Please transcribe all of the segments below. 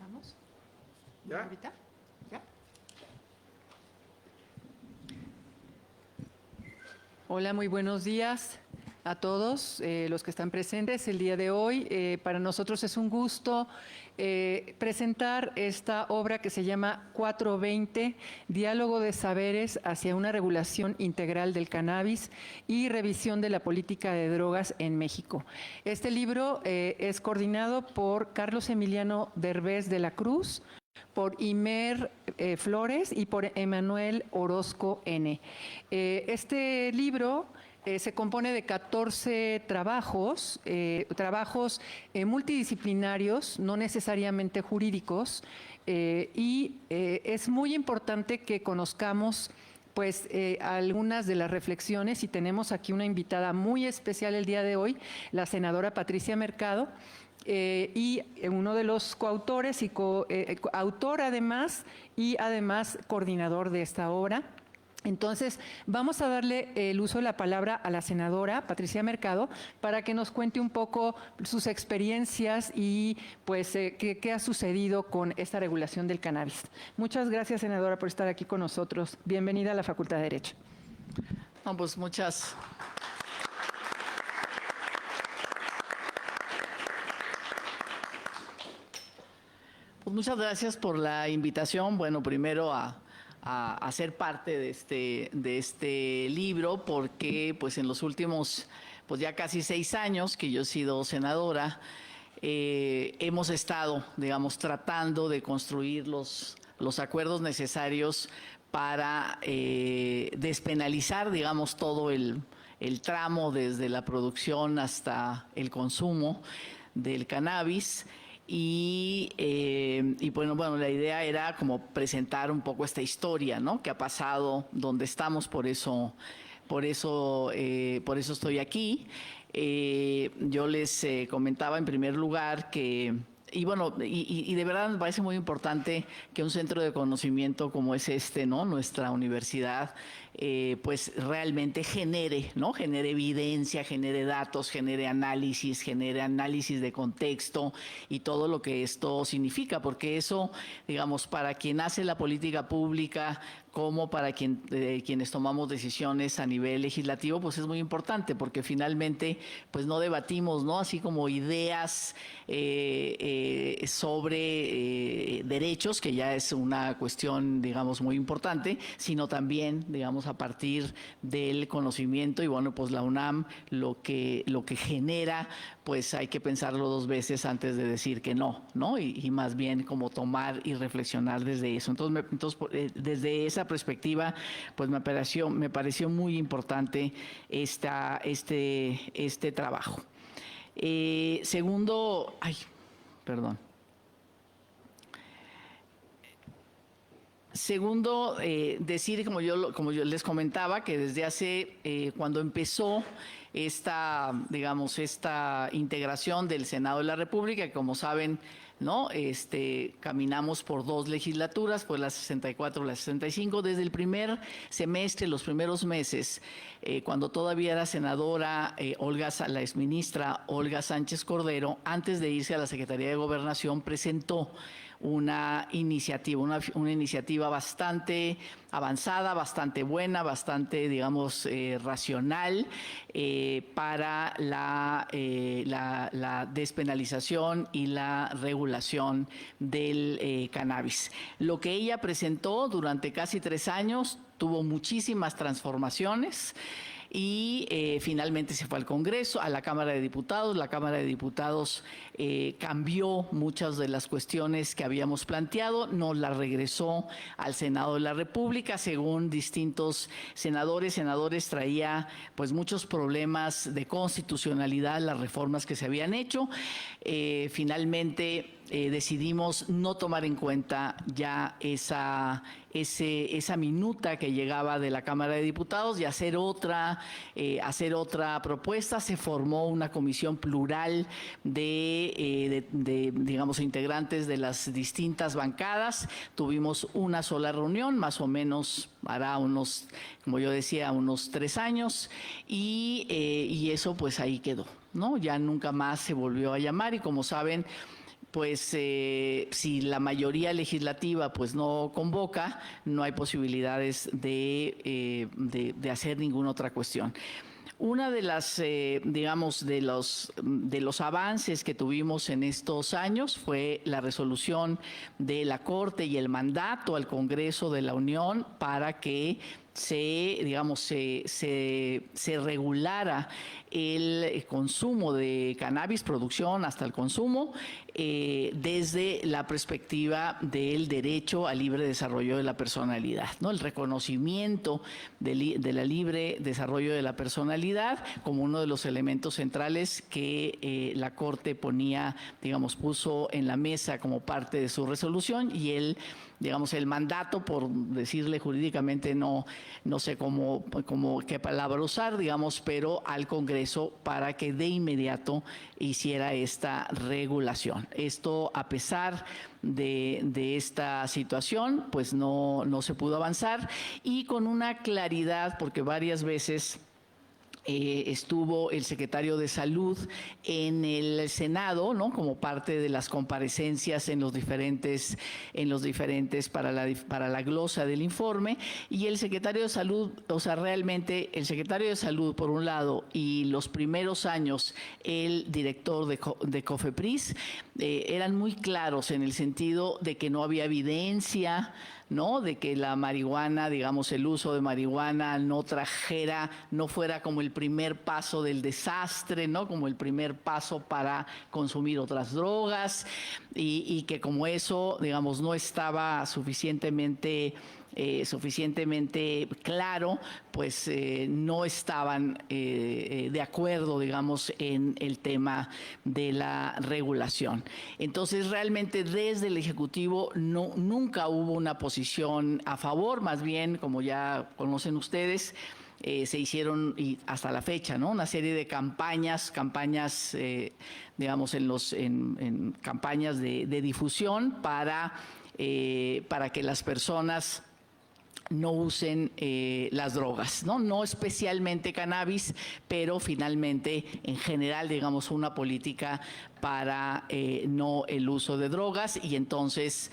Empezamos. ¿Ya? ¿Ahorita? ¿Ya? Hola, muy buenos días a todos los que están presentes el día de hoy. Para nosotros es un gusto presentar esta obra que se llama 420, Diálogo de Saberes hacia una regulación integral del cannabis y revisión de la política de drogas en México. Este libro es coordinado por Carlos Emiliano Derbez de la Cruz, por Imer Flores y por Emanuel Orozco N. Este libro se compone de 14 trabajos, multidisciplinarios, no necesariamente jurídicos, y es muy importante que conozcamos pues algunas de las reflexiones, y tenemos aquí una invitada muy especial el día de hoy, la senadora Patricia Mercado, y uno de los coautores y autor además, y además coordinador de esta obra. Entonces, vamos a darle el uso de la palabra a la senadora Patricia Mercado para que nos cuente un poco sus experiencias y pues qué ha sucedido con esta regulación del cannabis. Muchas gracias, senadora, por estar aquí con nosotros. Bienvenida a la Facultad de Derecho. No, pues muchas gracias por la invitación. Bueno, primero a ser parte de este libro, porque pues en los últimos pues ya casi 6 años que yo he sido senadora, hemos estado, digamos, tratando de construir los acuerdos necesarios para despenalizar, digamos, todo el tramo desde la producción hasta el consumo del cannabis. Y bueno, la idea era como presentar un poco esta historia, ¿no? Que ha pasado, donde estamos, por eso estoy aquí. Yo les comentaba en primer lugar que, y bueno, y de verdad me parece muy importante que un centro de conocimiento como es este, ¿no? Nuestra universidad, pues realmente genere evidencia, genere datos, genere análisis de contexto y todo lo que esto significa, porque eso, digamos, para quien hace la política pública, como para quienes tomamos decisiones a nivel legislativo, pues es muy importante, porque finalmente pues no debatimos, ¿no? Así como ideas sobre derechos, que ya es una cuestión, digamos, muy importante, sino también, digamos, a partir del conocimiento. Y bueno, pues la UNAM lo que genera, pues hay que pensarlo 2 veces antes de decir que no, ¿no? Y más bien como tomar y reflexionar desde eso. Entonces desde esa perspectiva, pues me pareció muy importante este trabajo. Segundo, decir, como yo les comentaba, que desde hace, cuando empezó esta integración del Senado de la República, que como saben, ¿no? Caminamos por 2 legislaturas, pues la 64, la 65. Desde el primer semestre, los primeros meses, cuando todavía era senadora la exministra Olga Sánchez Cordero, antes de irse a la Secretaría de Gobernación, presentó una iniciativa bastante avanzada, bastante buena, bastante, digamos, racional, para la despenalización y la regulación del cannabis. Lo que ella presentó durante casi 3 años tuvo muchísimas transformaciones. Y finalmente se fue al Congreso, a la Cámara de Diputados. La Cámara de Diputados cambió muchas de las cuestiones que habíamos planteado, nos la regresó al Senado de la República. Según distintos senadores traía pues muchos problemas de constitucionalidad las reformas que se habían hecho. Finalmente decidimos no tomar en cuenta ya esa minuta que llegaba de la Cámara de Diputados y hacer otra propuesta. Se formó una comisión plural de digamos, integrantes de las distintas bancadas. Tuvimos una sola reunión, más o menos hará unos, como yo decía, unos 3 años, y eso pues ahí quedó, ¿no? Ya nunca más se volvió a llamar. Y como saben, pues si la mayoría legislativa pues no convoca, no hay posibilidades de hacer ninguna otra cuestión. Una de las, digamos, de los avances que tuvimos en estos años fue la resolución de la Corte y el mandato al Congreso de la Unión para que se regulara el consumo de cannabis, producción hasta el consumo, desde la perspectiva del derecho al libre desarrollo de la personalidad, ¿no? El reconocimiento de la libre desarrollo de la personalidad como uno de los elementos centrales que la Corte puso en la mesa como parte de su resolución, y el mandato, por decirle jurídicamente, no sé qué palabra usar, pero al Congreso para que de inmediato hiciera esta regulación. Esto, a pesar de esta situación, pues no se pudo avanzar, y con una claridad, porque varias veces estuvo el secretario de Salud en el Senado, ¿no? Como parte de las comparecencias en los diferentes para la glosa del informe, y el secretario de Salud, realmente el secretario de Salud por un lado, y los primeros años el director de COFEPRIS eran muy claros en el sentido de que no había evidencia, ¿no? De que la marihuana, el uso de marihuana no fuera como el primer paso del desastre, ¿no? Como el primer paso para consumir otras drogas, y que como eso, no estaba suficientemente claro, pues no estaban de acuerdo, en el tema de la regulación. Entonces, realmente desde el Ejecutivo nunca hubo una posición a favor, más bien, como ya conocen ustedes, se hicieron, y hasta la fecha, ¿no? Una serie de campañas, en campañas de difusión para que las personas no usen las drogas, no especialmente cannabis, pero finalmente en general, una política para no el uso de drogas, y entonces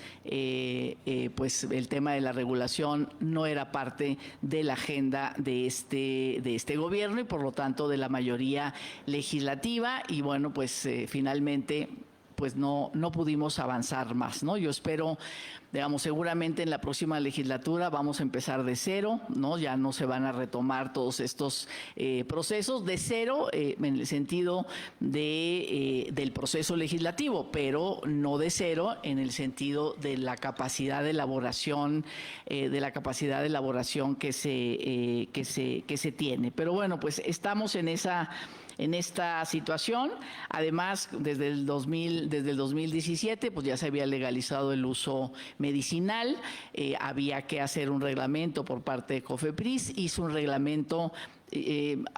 pues el tema de la regulación no era parte de la agenda de este gobierno, y por lo tanto de la mayoría legislativa, y bueno, pues finalmente pues no pudimos avanzar más, ¿no? Yo espero, seguramente en la próxima legislatura vamos a empezar de cero, ¿no? Ya no se van a retomar todos estos procesos de cero, en el sentido del proceso legislativo, pero no de cero en el sentido de la capacidad de elaboración, que se tiene. Pero bueno, pues estamos en esta situación. Además, desde el 2017, pues ya se había legalizado el uso medicinal, había que hacer un reglamento por parte de COFEPRIS, hizo un reglamento.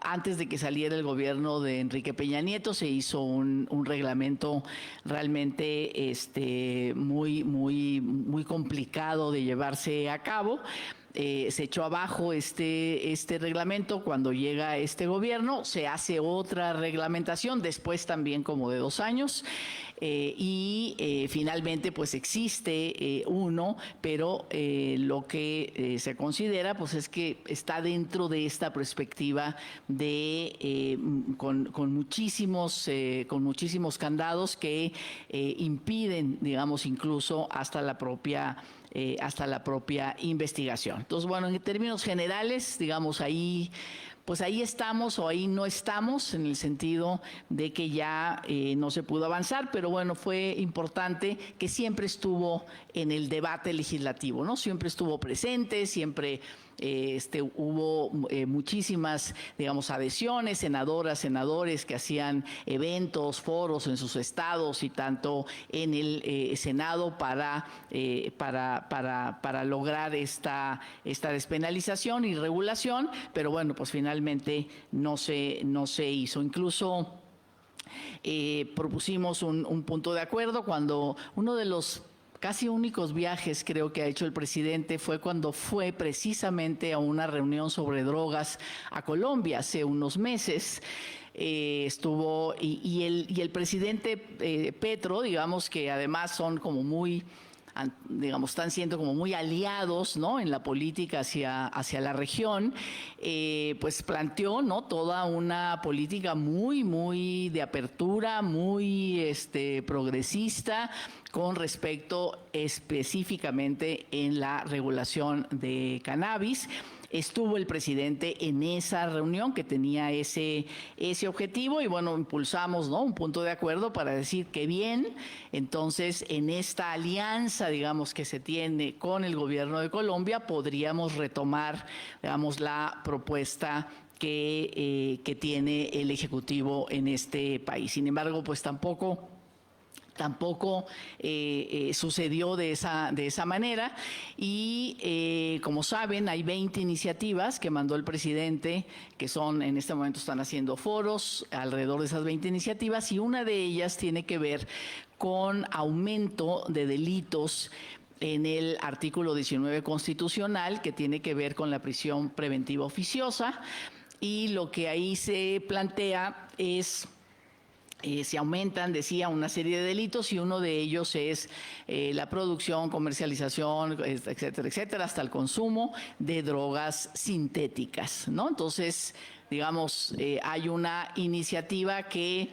Antes de que saliera el gobierno de Enrique Peña Nieto, se hizo un reglamento realmente muy complicado de llevarse a cabo. Se echó abajo este reglamento cuando llega este gobierno, se hace otra reglamentación, después también como de 2 años, y finalmente pues existe uno, pero lo que se considera pues es que está dentro de esta perspectiva de con muchísimos candados que impiden, incluso hasta la propia investigación. Entonces, bueno, en términos generales, ahí estamos o ahí no estamos, en el sentido de que ya no se pudo avanzar, pero bueno, fue importante que siempre estuvo en el debate legislativo, ¿no? Siempre estuvo presente, siempre hubo muchísimas, adhesiones, senadores que hacían eventos, foros en sus estados y tanto en el Senado para lograr esta despenalización y regulación, pero bueno, pues finalmente no se hizo. Incluso propusimos un punto de acuerdo cuando uno de los casi únicos viajes creo que ha hecho el presidente fue cuando fue precisamente a una reunión sobre drogas a Colombia hace unos meses. estuvo, y el presidente Petro, digamos que además son como muy, digamos, están siendo como muy aliados, ¿no?, en la política hacia la región, pues planteó, ¿no?, toda una política muy de apertura, muy progresista con respecto específicamente en la regulación de cannabis. Estuvo el presidente en esa reunión que tenía ese objetivo y bueno, impulsamos, ¿no?, un punto de acuerdo para decir que bien, entonces en esta alianza, digamos, que se tiene con el gobierno de Colombia, podríamos retomar, digamos, la propuesta que tiene el Ejecutivo en este país. Sin embargo, pues tampoco sucedió de esa manera y como saben hay 20 iniciativas que mandó el presidente que son, en este momento están haciendo foros alrededor de esas 20 iniciativas y una de ellas tiene que ver con aumento de delitos en el artículo 19 constitucional que tiene que ver con la prisión preventiva oficiosa y lo que ahí se plantea es se aumentan, decía, una serie de delitos y uno de ellos es la producción, comercialización, etcétera, etcétera, hasta el consumo de drogas sintéticas, ¿no? Entonces, digamos, hay una iniciativa que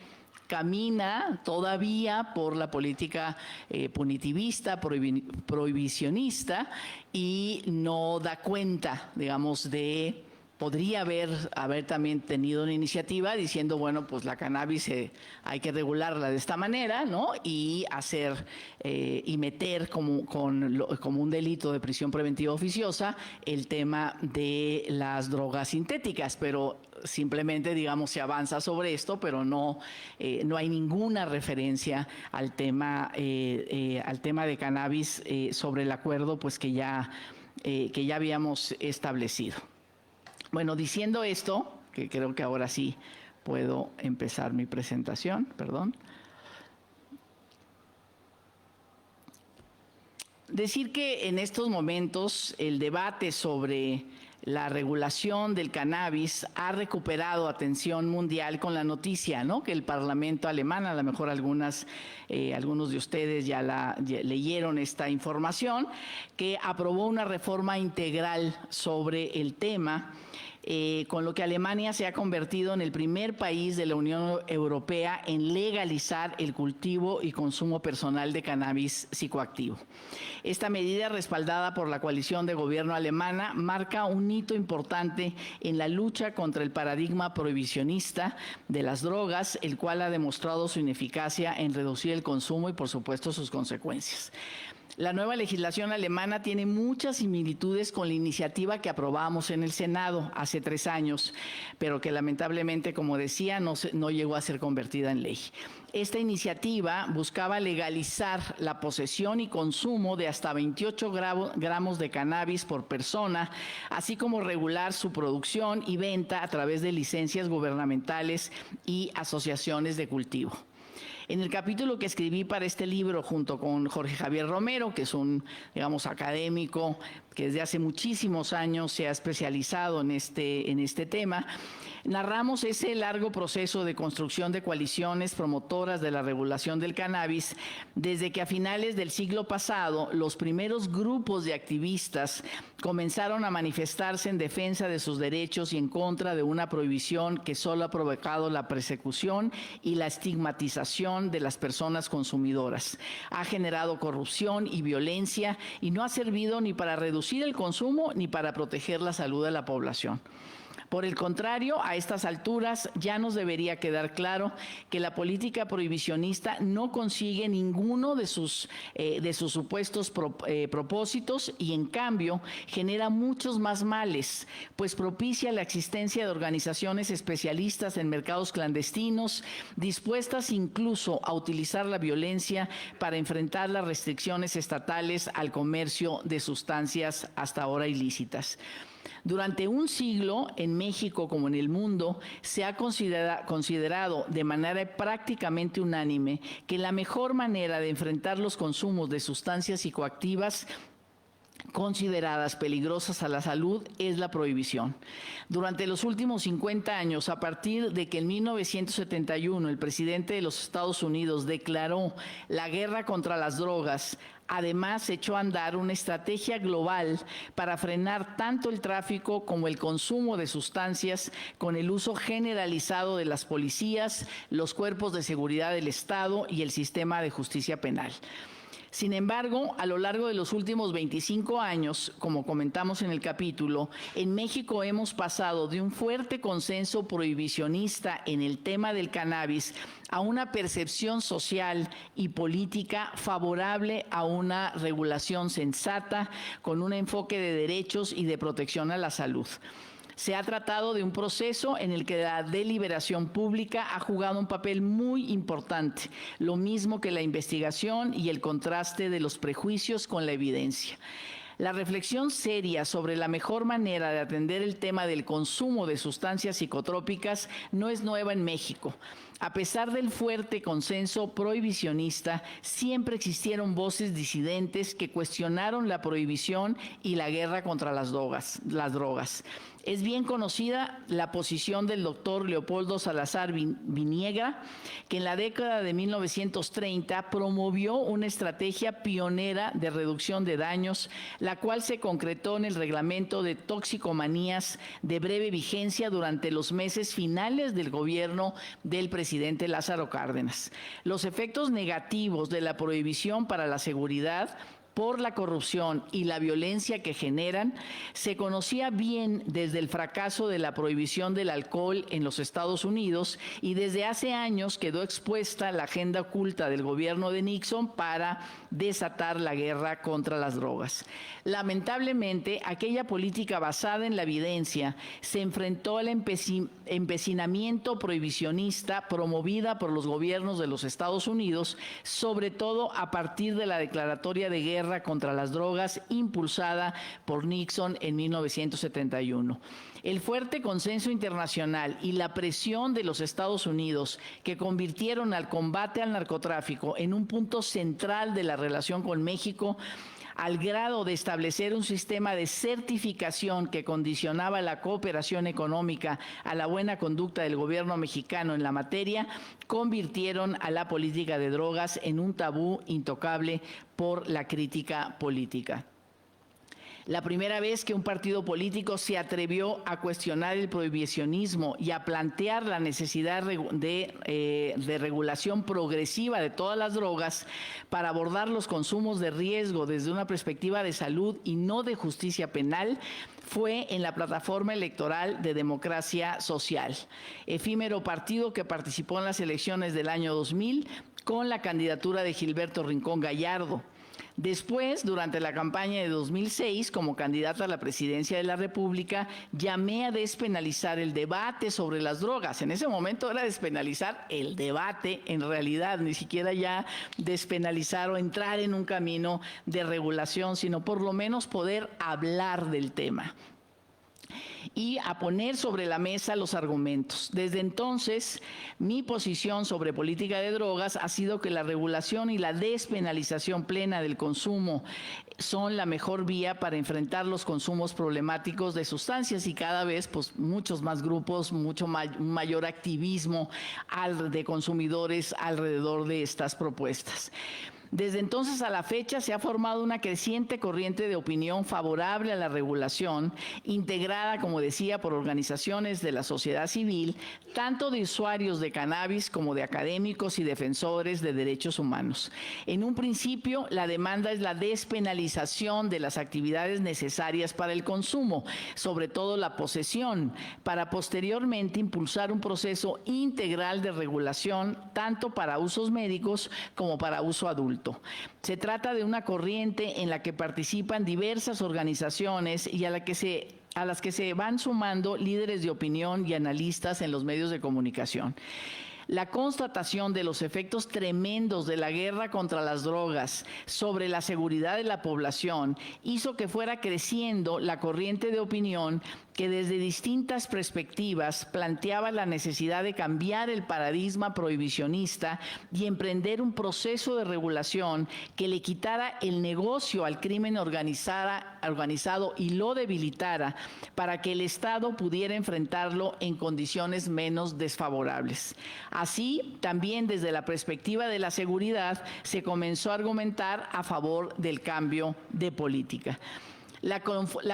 camina todavía por la política punitivista, prohibicionista y no da cuenta, digamos, de... Podría haber también tenido una iniciativa diciendo, bueno, pues la cannabis hay que regularla de esta manera, ¿no? Y hacer y meter como un delito de prisión preventiva oficiosa el tema de las drogas sintéticas, pero simplemente, digamos, se avanza sobre esto, pero no hay ninguna referencia al tema de cannabis sobre el acuerdo, pues que ya habíamos establecido. Bueno, diciendo esto, que creo que ahora sí puedo empezar mi presentación, perdón. Decir que en estos momentos el debate sobre la regulación del cannabis ha recuperado atención mundial con la noticia, ¿no?, que el Parlamento alemán, a lo mejor algunos de ustedes ya leyeron esta información, que aprobó una reforma integral sobre el tema, con lo que Alemania se ha convertido en el primer país de la Unión Europea en legalizar el cultivo y consumo personal de cannabis psicoactivo. Esta medida, respaldada por la coalición de gobierno alemana, marca un hito importante en la lucha contra el paradigma prohibicionista de las drogas, el cual ha demostrado su ineficacia en reducir el consumo y, por supuesto, sus consecuencias. La nueva legislación alemana tiene muchas similitudes con la iniciativa que aprobamos en el Senado hace 3 años, pero que lamentablemente, como decía, no llegó a ser convertida en ley. Esta iniciativa buscaba legalizar la posesión y consumo de hasta 28 gramos de cannabis por persona, así como regular su producción y venta a través de licencias gubernamentales y asociaciones de cultivo. En el capítulo que escribí para este libro junto con Jorge Javier Romero, que es un, digamos, académico que desde hace muchísimos años se ha especializado en este tema, narramos ese largo proceso de construcción de coaliciones promotoras de la regulación del cannabis, desde que a finales del siglo pasado los primeros grupos de activistas comenzaron a manifestarse en defensa de sus derechos y en contra de una prohibición que solo ha provocado la persecución y la estigmatización de las personas consumidoras. Ha generado corrupción y violencia y no ha servido ni para reducir el consumo ni para proteger la salud de la población. Por el contrario, a estas alturas ya nos debería quedar claro que la política prohibicionista no consigue ninguno de sus supuestos propósitos y, en cambio, genera muchos más males, pues propicia la existencia de organizaciones especialistas en mercados clandestinos, dispuestas incluso a utilizar la violencia para enfrentar las restricciones estatales al comercio de sustancias hasta ahora ilícitas. Durante un siglo, en México como en el mundo, se ha considerado de manera prácticamente unánime que la mejor manera de enfrentar los consumos de sustancias psicoactivas consideradas peligrosas a la salud es la prohibición. Durante los últimos 50 años, a partir de que en 1971 el presidente de los Estados Unidos declaró la guerra contra las drogas, además echó a andar una estrategia global para frenar tanto el tráfico como el consumo de sustancias con el uso generalizado de las policías, los cuerpos de seguridad del Estado y el sistema de justicia penal. Sin embargo, a lo largo de los últimos 25 años, como comentamos en el capítulo, en México hemos pasado de un fuerte consenso prohibicionista en el tema del cannabis a una percepción social y política favorable a una regulación sensata con un enfoque de derechos y de protección a la salud. Se ha tratado de un proceso en el que la deliberación pública ha jugado un papel muy importante, lo mismo que la investigación y el contraste de los prejuicios con la evidencia. La reflexión seria sobre la mejor manera de atender el tema del consumo de sustancias psicotrópicas no es nueva en México. A pesar del fuerte consenso prohibicionista, siempre existieron voces disidentes que cuestionaron la prohibición y la guerra contra las drogas. Es bien conocida la posición del doctor Leopoldo Salazar Viniegra, que en la década de 1930 promovió una estrategia pionera de reducción de daños, la cual se concretó en el reglamento de toxicomanías de breve vigencia durante los meses finales del gobierno del presidente Lázaro Cárdenas. Los efectos negativos de la prohibición para la seguridad por la corrupción y la violencia que generan, se conocía bien desde el fracaso de la prohibición del alcohol en los Estados Unidos y desde hace años quedó expuesta la agenda oculta del gobierno de Nixon para desatar la guerra contra las drogas. Lamentablemente, aquella política basada en la evidencia se enfrentó al empecinamiento prohibicionista promovida por los gobiernos de los Estados Unidos, sobre todo a partir de la declaratoria de guerra contra las drogas impulsada por Nixon en 1971. El fuerte consenso internacional y la presión de los Estados Unidos, que convirtieron al combate al narcotráfico en un punto central de la relación con México, al grado de establecer un sistema de certificación que condicionaba la cooperación económica a la buena conducta del gobierno mexicano en la materia, convirtieron a la política de drogas en un tabú intocable por la crítica política. La primera vez que un partido político se atrevió a cuestionar el prohibicionismo y a plantear la necesidad de regulación progresiva de todas las drogas para abordar los consumos de riesgo desde una perspectiva de salud y no de justicia penal, fue en la plataforma electoral de Democracia Social, efímero partido que participó en las elecciones del año 2000 con la candidatura de Gilberto Rincón Gallardo. Después, durante la campaña de 2006, como candidata a la presidencia de la República, llamé a despenalizar el debate sobre las drogas. En ese momento era despenalizar el debate, en realidad, ni siquiera ya despenalizar o entrar en un camino de regulación, sino por lo menos poder hablar del tema y a poner sobre la mesa los argumentos. Desde entonces, mi posición sobre política de drogas ha sido que la regulación y la despenalización plena del consumo son la mejor vía para enfrentar los consumos problemáticos de sustancias y cada vez pues muchos más grupos, mayor activismo de consumidores alrededor de estas propuestas. Desde entonces a la fecha se ha formado una creciente corriente de opinión favorable a la regulación, integrada, como decía, por organizaciones de la sociedad civil, tanto de usuarios de cannabis como de académicos y defensores de derechos humanos. En un principio, la demanda es la despenalización de las actividades necesarias para el consumo, sobre todo la posesión, para posteriormente impulsar un proceso integral de regulación, tanto para usos médicos como para uso adulto. Se trata de una corriente en la que participan diversas organizaciones y a las que se van sumando líderes de opinión y analistas en los medios de comunicación. La constatación de los efectos tremendos de la guerra contra las drogas sobre la seguridad de la población hizo que fuera creciendo la corriente de opinión que desde distintas perspectivas planteaba la necesidad de cambiar el paradigma prohibicionista y emprender un proceso de regulación que le quitara el negocio al crimen organizado y lo debilitara para que el Estado pudiera enfrentarlo en condiciones menos desfavorables. Así, también desde la perspectiva de la seguridad, se comenzó a argumentar a favor del cambio de política. La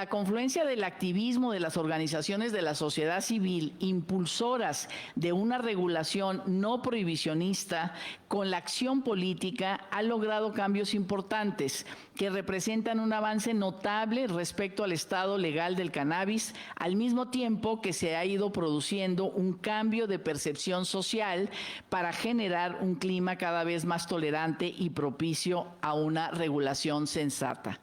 confluencia del activismo de las organizaciones de la sociedad civil impulsoras de una regulación no prohibicionista con la acción política ha logrado cambios importantes que representan un avance notable respecto al estado legal del cannabis, al mismo tiempo que se ha ido produciendo un cambio de percepción social para generar un clima cada vez más tolerante y propicio a una regulación sensata.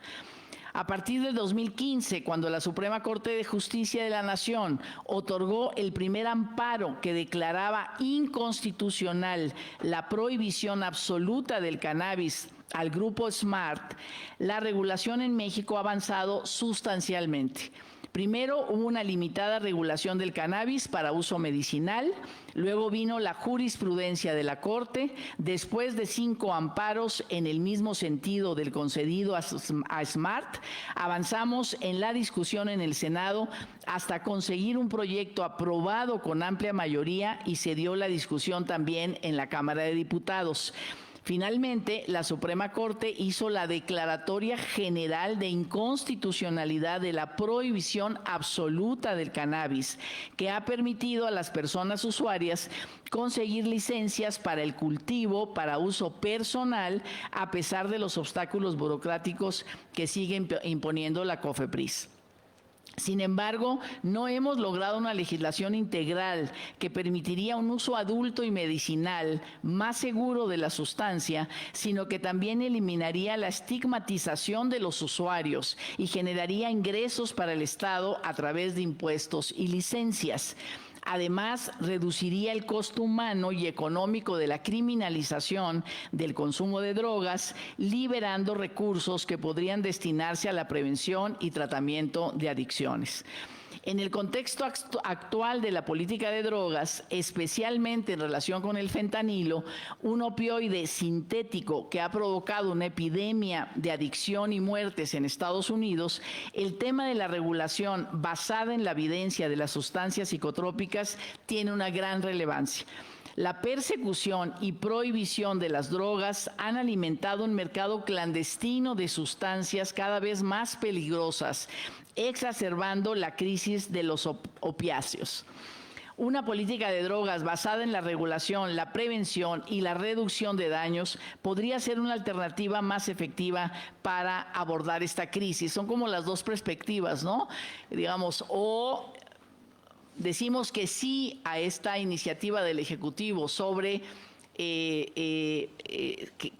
A partir del 2015, cuando la Suprema Corte de Justicia de la Nación otorgó el primer amparo que declaraba inconstitucional la prohibición absoluta del cannabis al grupo SMART, la regulación en México ha avanzado sustancialmente. Primero hubo una limitada regulación del cannabis para uso medicinal, luego vino la jurisprudencia de la Corte, después de 5 amparos en el mismo sentido del concedido a SMART, avanzamos en la discusión en el Senado hasta conseguir un proyecto aprobado con amplia mayoría y se dio la discusión también en la Cámara de Diputados. Finalmente, la Suprema Corte hizo la declaratoria general de inconstitucionalidad de la prohibición absoluta del cannabis, que ha permitido a las personas usuarias conseguir licencias para el cultivo, para uso personal, a pesar de los obstáculos burocráticos que sigue imponiendo la COFEPRIS. Sin embargo, no hemos logrado una legislación integral que permitiría un uso adulto y medicinal más seguro de la sustancia, sino que también eliminaría la estigmatización de los usuarios y generaría ingresos para el Estado a través de impuestos y licencias. Además, reduciría el costo humano y económico de la criminalización del consumo de drogas, liberando recursos que podrían destinarse a la prevención y tratamiento de adicciones. En el contexto actual de la política de drogas, especialmente en relación con el fentanilo, un opioide sintético que ha provocado una epidemia de adicción y muertes en Estados Unidos, el tema de la regulación basada en la evidencia de las sustancias psicotrópicas tiene una gran relevancia. La persecución y prohibición de las drogas han alimentado un mercado clandestino de sustancias cada vez más peligrosas, exacerbando la crisis de los opiáceos. Una política de drogas basada en la regulación, la prevención y la reducción de daños podría ser una alternativa más efectiva para abordar esta crisis. Son como las dos perspectivas, ¿no? Digamos, o decimos que sí a esta iniciativa del Ejecutivo sobre que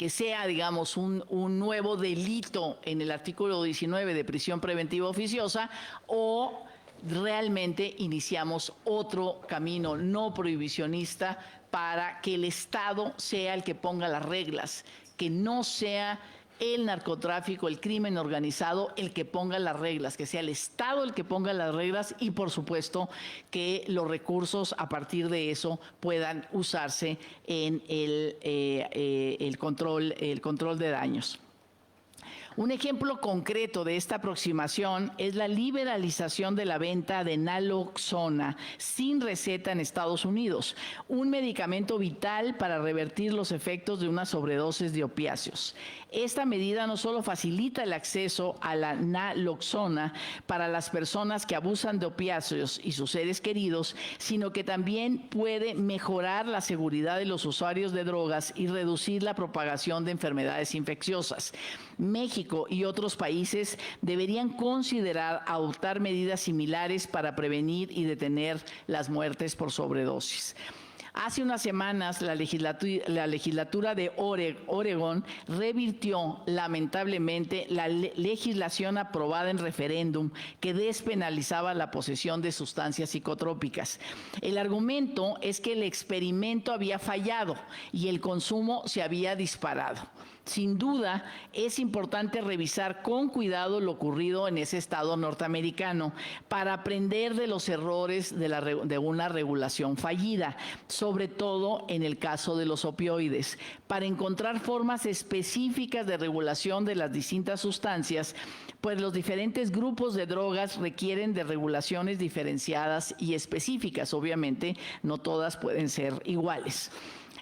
sea, digamos, un nuevo delito en el artículo 19 de prisión preventiva oficiosa, o realmente iniciamos otro camino no prohibicionista para que el Estado sea el que ponga las reglas, que no sea el narcotráfico, el crimen organizado, el que ponga las reglas, que sea el Estado el que ponga las reglas y, por supuesto, que los recursos a partir de eso puedan usarse en el control de daños. Un ejemplo concreto de esta aproximación es la liberalización de la venta de naloxona sin receta en Estados Unidos, un medicamento vital para revertir los efectos de una sobredosis de opiáceos. Esta medida no solo facilita el acceso a la naloxona para las personas que abusan de opiáceos y sus seres queridos, sino que también puede mejorar la seguridad de los usuarios de drogas y reducir la propagación de enfermedades infecciosas. México y otros países deberían considerar adoptar medidas similares para prevenir y detener las muertes por sobredosis. Hace unas semanas, la legislatura de Oregón revirtió lamentablemente la legislación aprobada en referéndum que despenalizaba la posesión de sustancias psicotrópicas. El argumento es que el experimento había fallado y el consumo se había disparado. Sin duda, es importante revisar con cuidado lo ocurrido en ese estado norteamericano para aprender de los errores de una regulación fallida, sobre todo en el caso de los opioides, para encontrar formas específicas de regulación de las distintas sustancias, pues los diferentes grupos de drogas requieren de regulaciones diferenciadas y específicas. Obviamente, no todas pueden ser iguales.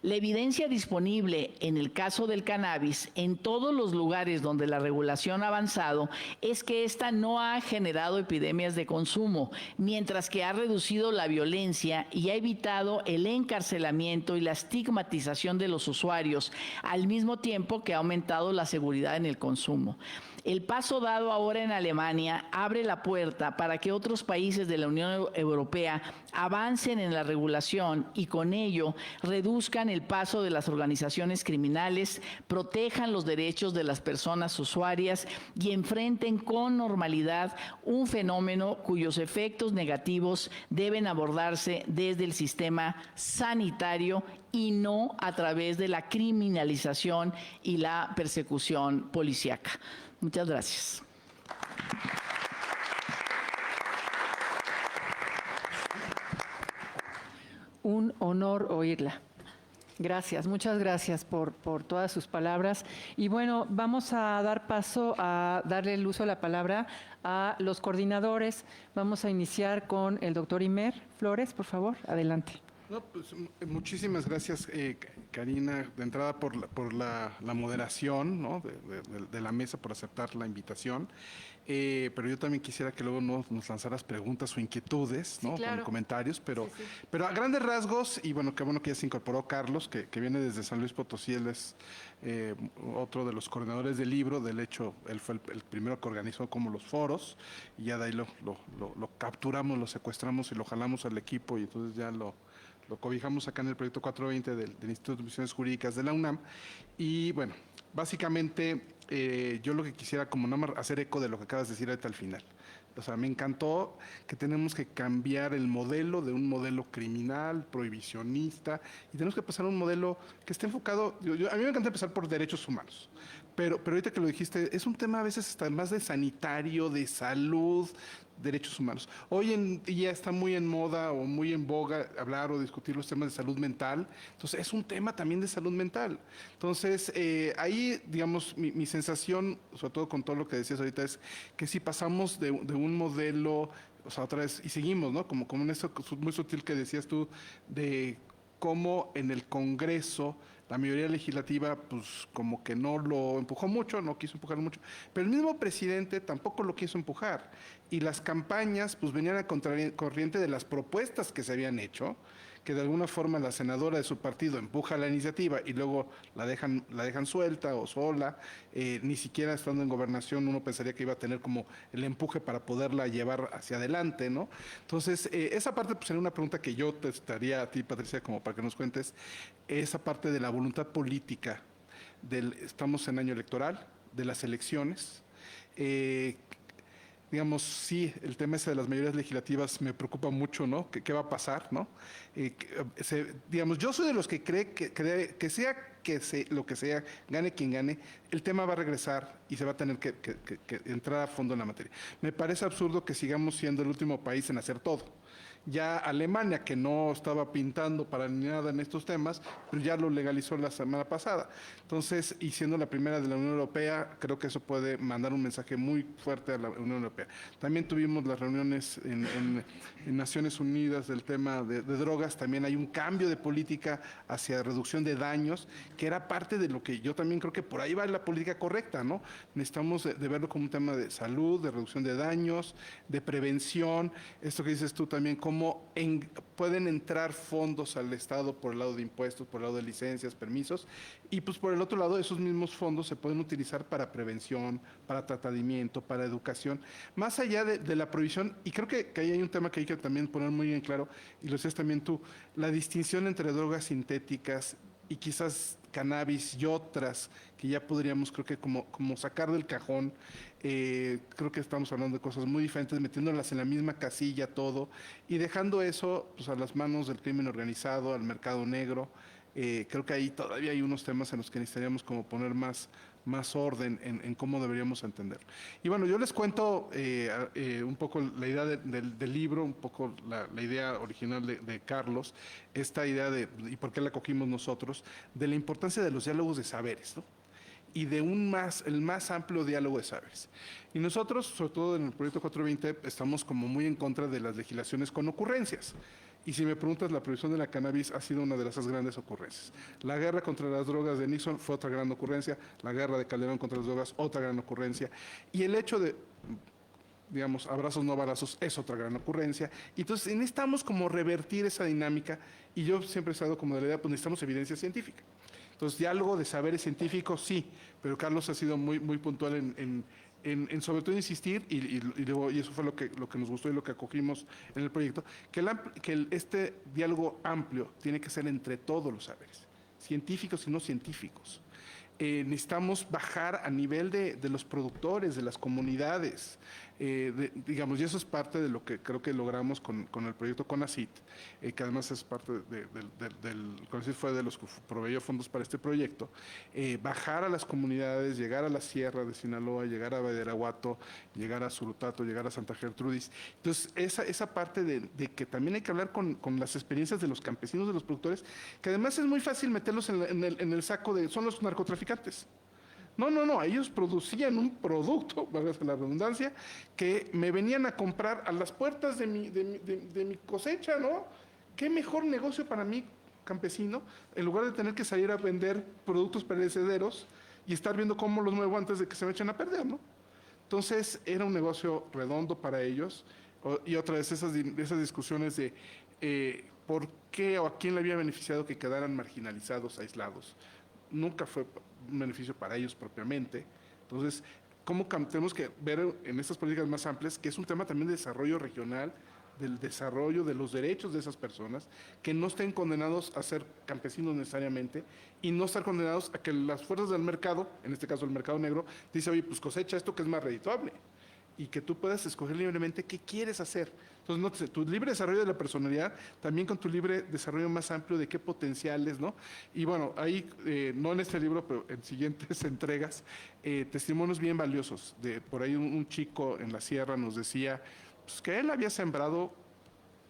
La evidencia disponible en el caso del cannabis en todos los lugares donde la regulación ha avanzado es que esta no ha generado epidemias de consumo, mientras que ha reducido la violencia y ha evitado el encarcelamiento y la estigmatización de los usuarios, al mismo tiempo que ha aumentado la seguridad en el consumo. El paso dado ahora en Alemania abre la puerta para que otros países de la Unión Europea avancen en la regulación y con ello reduzcan el paso de las organizaciones criminales, protejan los derechos de las personas usuarias y enfrenten con normalidad un fenómeno cuyos efectos negativos deben abordarse desde el sistema sanitario y no a través de la criminalización y la persecución policíaca. Muchas gracias. Un honor oírla. Gracias, muchas gracias por todas sus palabras. Y bueno, vamos a dar paso a darle el uso de la palabra a los coordinadores. Vamos a iniciar con el doctor Imer Flores, por favor, adelante. No, pues, muchísimas gracias, Karina, de entrada por la moderación, ¿no? de la mesa, por aceptar la invitación. Pero yo también quisiera que luego nos lanzaras preguntas o inquietudes, ¿no? Sí, claro. Con comentarios, pero, Sí. pero a grandes rasgos, y bueno, qué bueno que ya se incorporó Carlos, que viene desde San Luis Potosí. Él es otro de los coordinadores del libro. Del hecho, él fue el primero que organizó como los foros, y ya de ahí lo capturamos, lo secuestramos y lo jalamos al equipo, y entonces ya lo cobijamos acá en el proyecto 420 del Instituto de Misiones Jurídicas de la UNAM. Y bueno, básicamente yo lo que quisiera como nada más hacer eco de lo que acabas de decir ahorita al final. O sea, me encantó que tenemos que cambiar el modelo de un modelo criminal, prohibicionista, y tenemos que pasar a un modelo que esté enfocado. A mí me encanta empezar por derechos humanos, pero ahorita que lo dijiste, es un tema a veces hasta más de sanitario, de salud, derechos humanos. Hoy en día está muy en moda o muy en boga hablar o discutir los temas de salud mental. Entonces, es un tema también de salud mental. Entonces, ahí, digamos, mi sensación, sobre todo con todo lo que decías ahorita, es que si pasamos de un modelo, o sea, otra vez, y seguimos, ¿no? Como en eso muy sutil que decías tú, de cómo en el Congreso la mayoría legislativa, pues como que no lo empujó mucho, no quiso empujar mucho, pero el mismo presidente tampoco lo quiso empujar. Y las campañas, pues venían a contracorriente de las propuestas que se habían hecho, que de alguna forma la senadora de su partido empuja la iniciativa y luego la dejan suelta o sola. Ni siquiera estando en gobernación uno pensaría que iba a tener como el empuje para poderla llevar hacia adelante, ¿no? Entonces, esa parte pues sería una pregunta que yo te estaría a ti, Patricia, como para que nos cuentes, esa parte de la voluntad política, estamos en año electoral, de las elecciones. Digamos, sí, el tema ese de las mayorías legislativas me preocupa mucho, ¿no? ¿Qué va a pasar, no? Digamos, yo soy de los que cree que sea lo que sea, gane quien gane, el tema va a regresar y se va a tener que entrar a fondo en la materia. Me parece absurdo que sigamos siendo el último país en hacer todo. Ya Alemania, que no estaba pintando para ni nada en estos temas, pero ya lo legalizó la semana pasada. Entonces, y siendo la primera de la Unión Europea, creo que eso puede mandar un mensaje muy fuerte a la Unión Europea. También tuvimos las reuniones en Naciones Unidas del tema de drogas. También hay un cambio de política hacia reducción de daños, que era parte de lo que yo también creo que por ahí va la política correcta, ¿no? Necesitamos de verlo como un tema de salud, de reducción de daños, de prevención. Esto que dices tú también, cómo pueden entrar fondos al Estado por el lado de impuestos, por el lado de licencias, permisos, y pues por el otro lado esos mismos fondos se pueden utilizar para prevención, para tratamiento, para educación, más allá de la prohibición. Y creo que ahí hay un tema que hay que también poner muy bien claro, y lo decías también tú, la distinción entre drogas sintéticas y quizás cannabis y otras que ya podríamos, creo que como sacar del cajón. Creo que estamos hablando de cosas muy diferentes, metiéndolas en la misma casilla todo y dejando eso pues a las manos del crimen organizado, al mercado negro. Creo que ahí todavía hay unos temas en los que necesitaríamos como poner más orden en cómo deberíamos entenderlo. Y bueno, yo les cuento un poco la idea del libro, un poco la idea original de Carlos, esta idea y por qué la cogimos nosotros, de la importancia de los diálogos de saberes, ¿no? Y de el más amplio diálogo de saberes. Y nosotros, sobre todo en el proyecto 420, estamos como muy en contra de las legislaciones con ocurrencias. Y si me preguntas, la prohibición de la cannabis ha sido una de esas grandes ocurrencias. La guerra contra las drogas de Nixon fue otra gran ocurrencia, la guerra de Calderón contra las drogas, otra gran ocurrencia. Y el hecho de, digamos, abrazos no balazos es otra gran ocurrencia. Entonces necesitamos como revertir esa dinámica, y yo siempre he estado como de la idea, pues necesitamos evidencia científica. Entonces, diálogo de saberes científicos, sí, pero Carlos ha sido muy puntual en sobre todo insistir, y eso fue lo que nos gustó y lo que acogimos en el proyecto, que este diálogo amplio tiene que ser entre todos los saberes, científicos y no científicos. Necesitamos bajar a nivel de los productores, de las comunidades, digamos, y eso es parte de lo que creo que logramos con el proyecto CONACYT, que además es parte del CONACYT, fue de los que proveyó fondos para este proyecto, bajar a las comunidades, llegar a la Sierra de Sinaloa, llegar a Badiraguato, llegar a Surutato, llegar a Santa Gertrudis. Entonces, esa parte de que también hay que hablar con las experiencias de los campesinos, de los productores, que además es muy fácil meterlos en el saco de, son los narcotraficantes. No, ellos producían un producto, valga la redundancia, que me venían a comprar a las puertas de mi cosecha, ¿no? ¿Qué mejor negocio para mí, campesino, en lugar de tener que salir a vender productos perecederos y estar viendo cómo los muevo antes de que se me echen a perder, ¿no? Entonces, era un negocio redondo para ellos, y otra vez esas discusiones de por qué o a quién le había beneficiado que quedaran marginalizados, aislados. Nunca fue un beneficio para ellos propiamente. Entonces, ¿cómo tenemos que ver en estas políticas más amplias que es un tema también de desarrollo regional, del desarrollo de los derechos de esas personas, que no estén condenados a ser campesinos necesariamente y no estar condenados a que las fuerzas del mercado, en este caso el mercado negro, dice, oye, pues cosecha esto que es más redituable, y que tú puedas escoger libremente qué quieres hacer. Entonces, nótese, tu libre desarrollo de la personalidad, también con tu libre desarrollo más amplio de qué potenciales, ¿no? Y bueno, ahí, no en este libro, pero en siguientes entregas, testimonios bien valiosos. Por ahí un chico en la sierra nos decía pues, que él había sembrado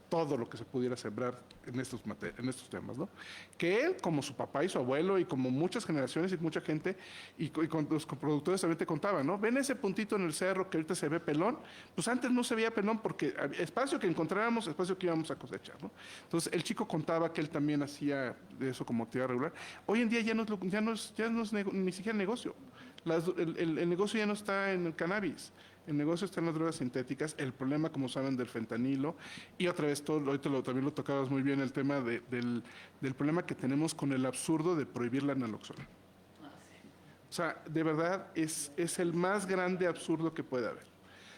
todo lo que se pudiera sembrar en estos temas, ¿no? Que él, como su papá y su abuelo, y como muchas generaciones y mucha gente, y con los productores también te contaban, ¿no? Ven ese puntito en el cerro que ahorita se ve pelón, pues antes no se veía pelón porque espacio que encontráramos, espacio que íbamos a cosechar, ¿no? Entonces, el chico contaba que él también hacía de eso como actividad regular. Hoy en día ya no es ni siquiera negocio. El negocio ya no está en el cannabis. El negocio está en las drogas sintéticas, el problema, como saben, del fentanilo, y otra vez, ahorita también lo tocabas muy bien, el tema del problema que tenemos con el absurdo de prohibir la naloxona. O sea, de verdad, es el más grande absurdo que puede haber.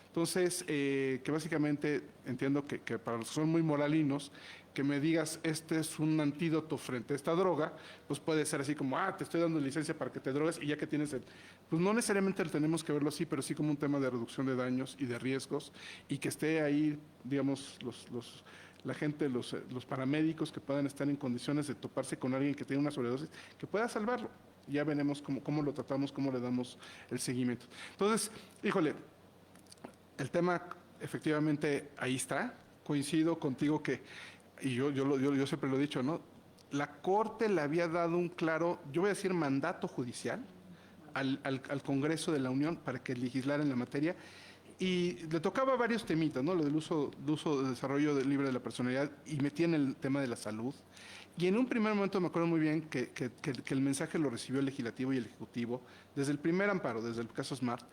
Entonces, que básicamente entiendo que para los que son muy moralinos, que me digas, este es un antídoto frente a esta droga, pues puede ser así como, te estoy dando licencia para que te drogues y ya que tienes pues no necesariamente tenemos que verlo así, pero sí como un tema de reducción de daños y de riesgos, y que esté ahí, digamos, la gente, los paramédicos que puedan estar en condiciones de toparse con alguien que tiene una sobredosis, que pueda salvarlo. Ya veremos cómo lo tratamos, cómo le damos el seguimiento. Entonces, híjole, el tema efectivamente ahí está. Coincido contigo que, y yo siempre lo he dicho, ¿no? La Corte le había dado un claro, yo voy a decir mandato judicial al Congreso de la Unión para que legislara en la materia, y le tocaba varios temitas, ¿no? Lo del uso de desarrollo libre de la personalidad, y metía en el tema de la salud. Y en un primer momento me acuerdo muy bien que el mensaje lo recibió el Legislativo y el Ejecutivo desde el primer amparo, desde el caso Smart,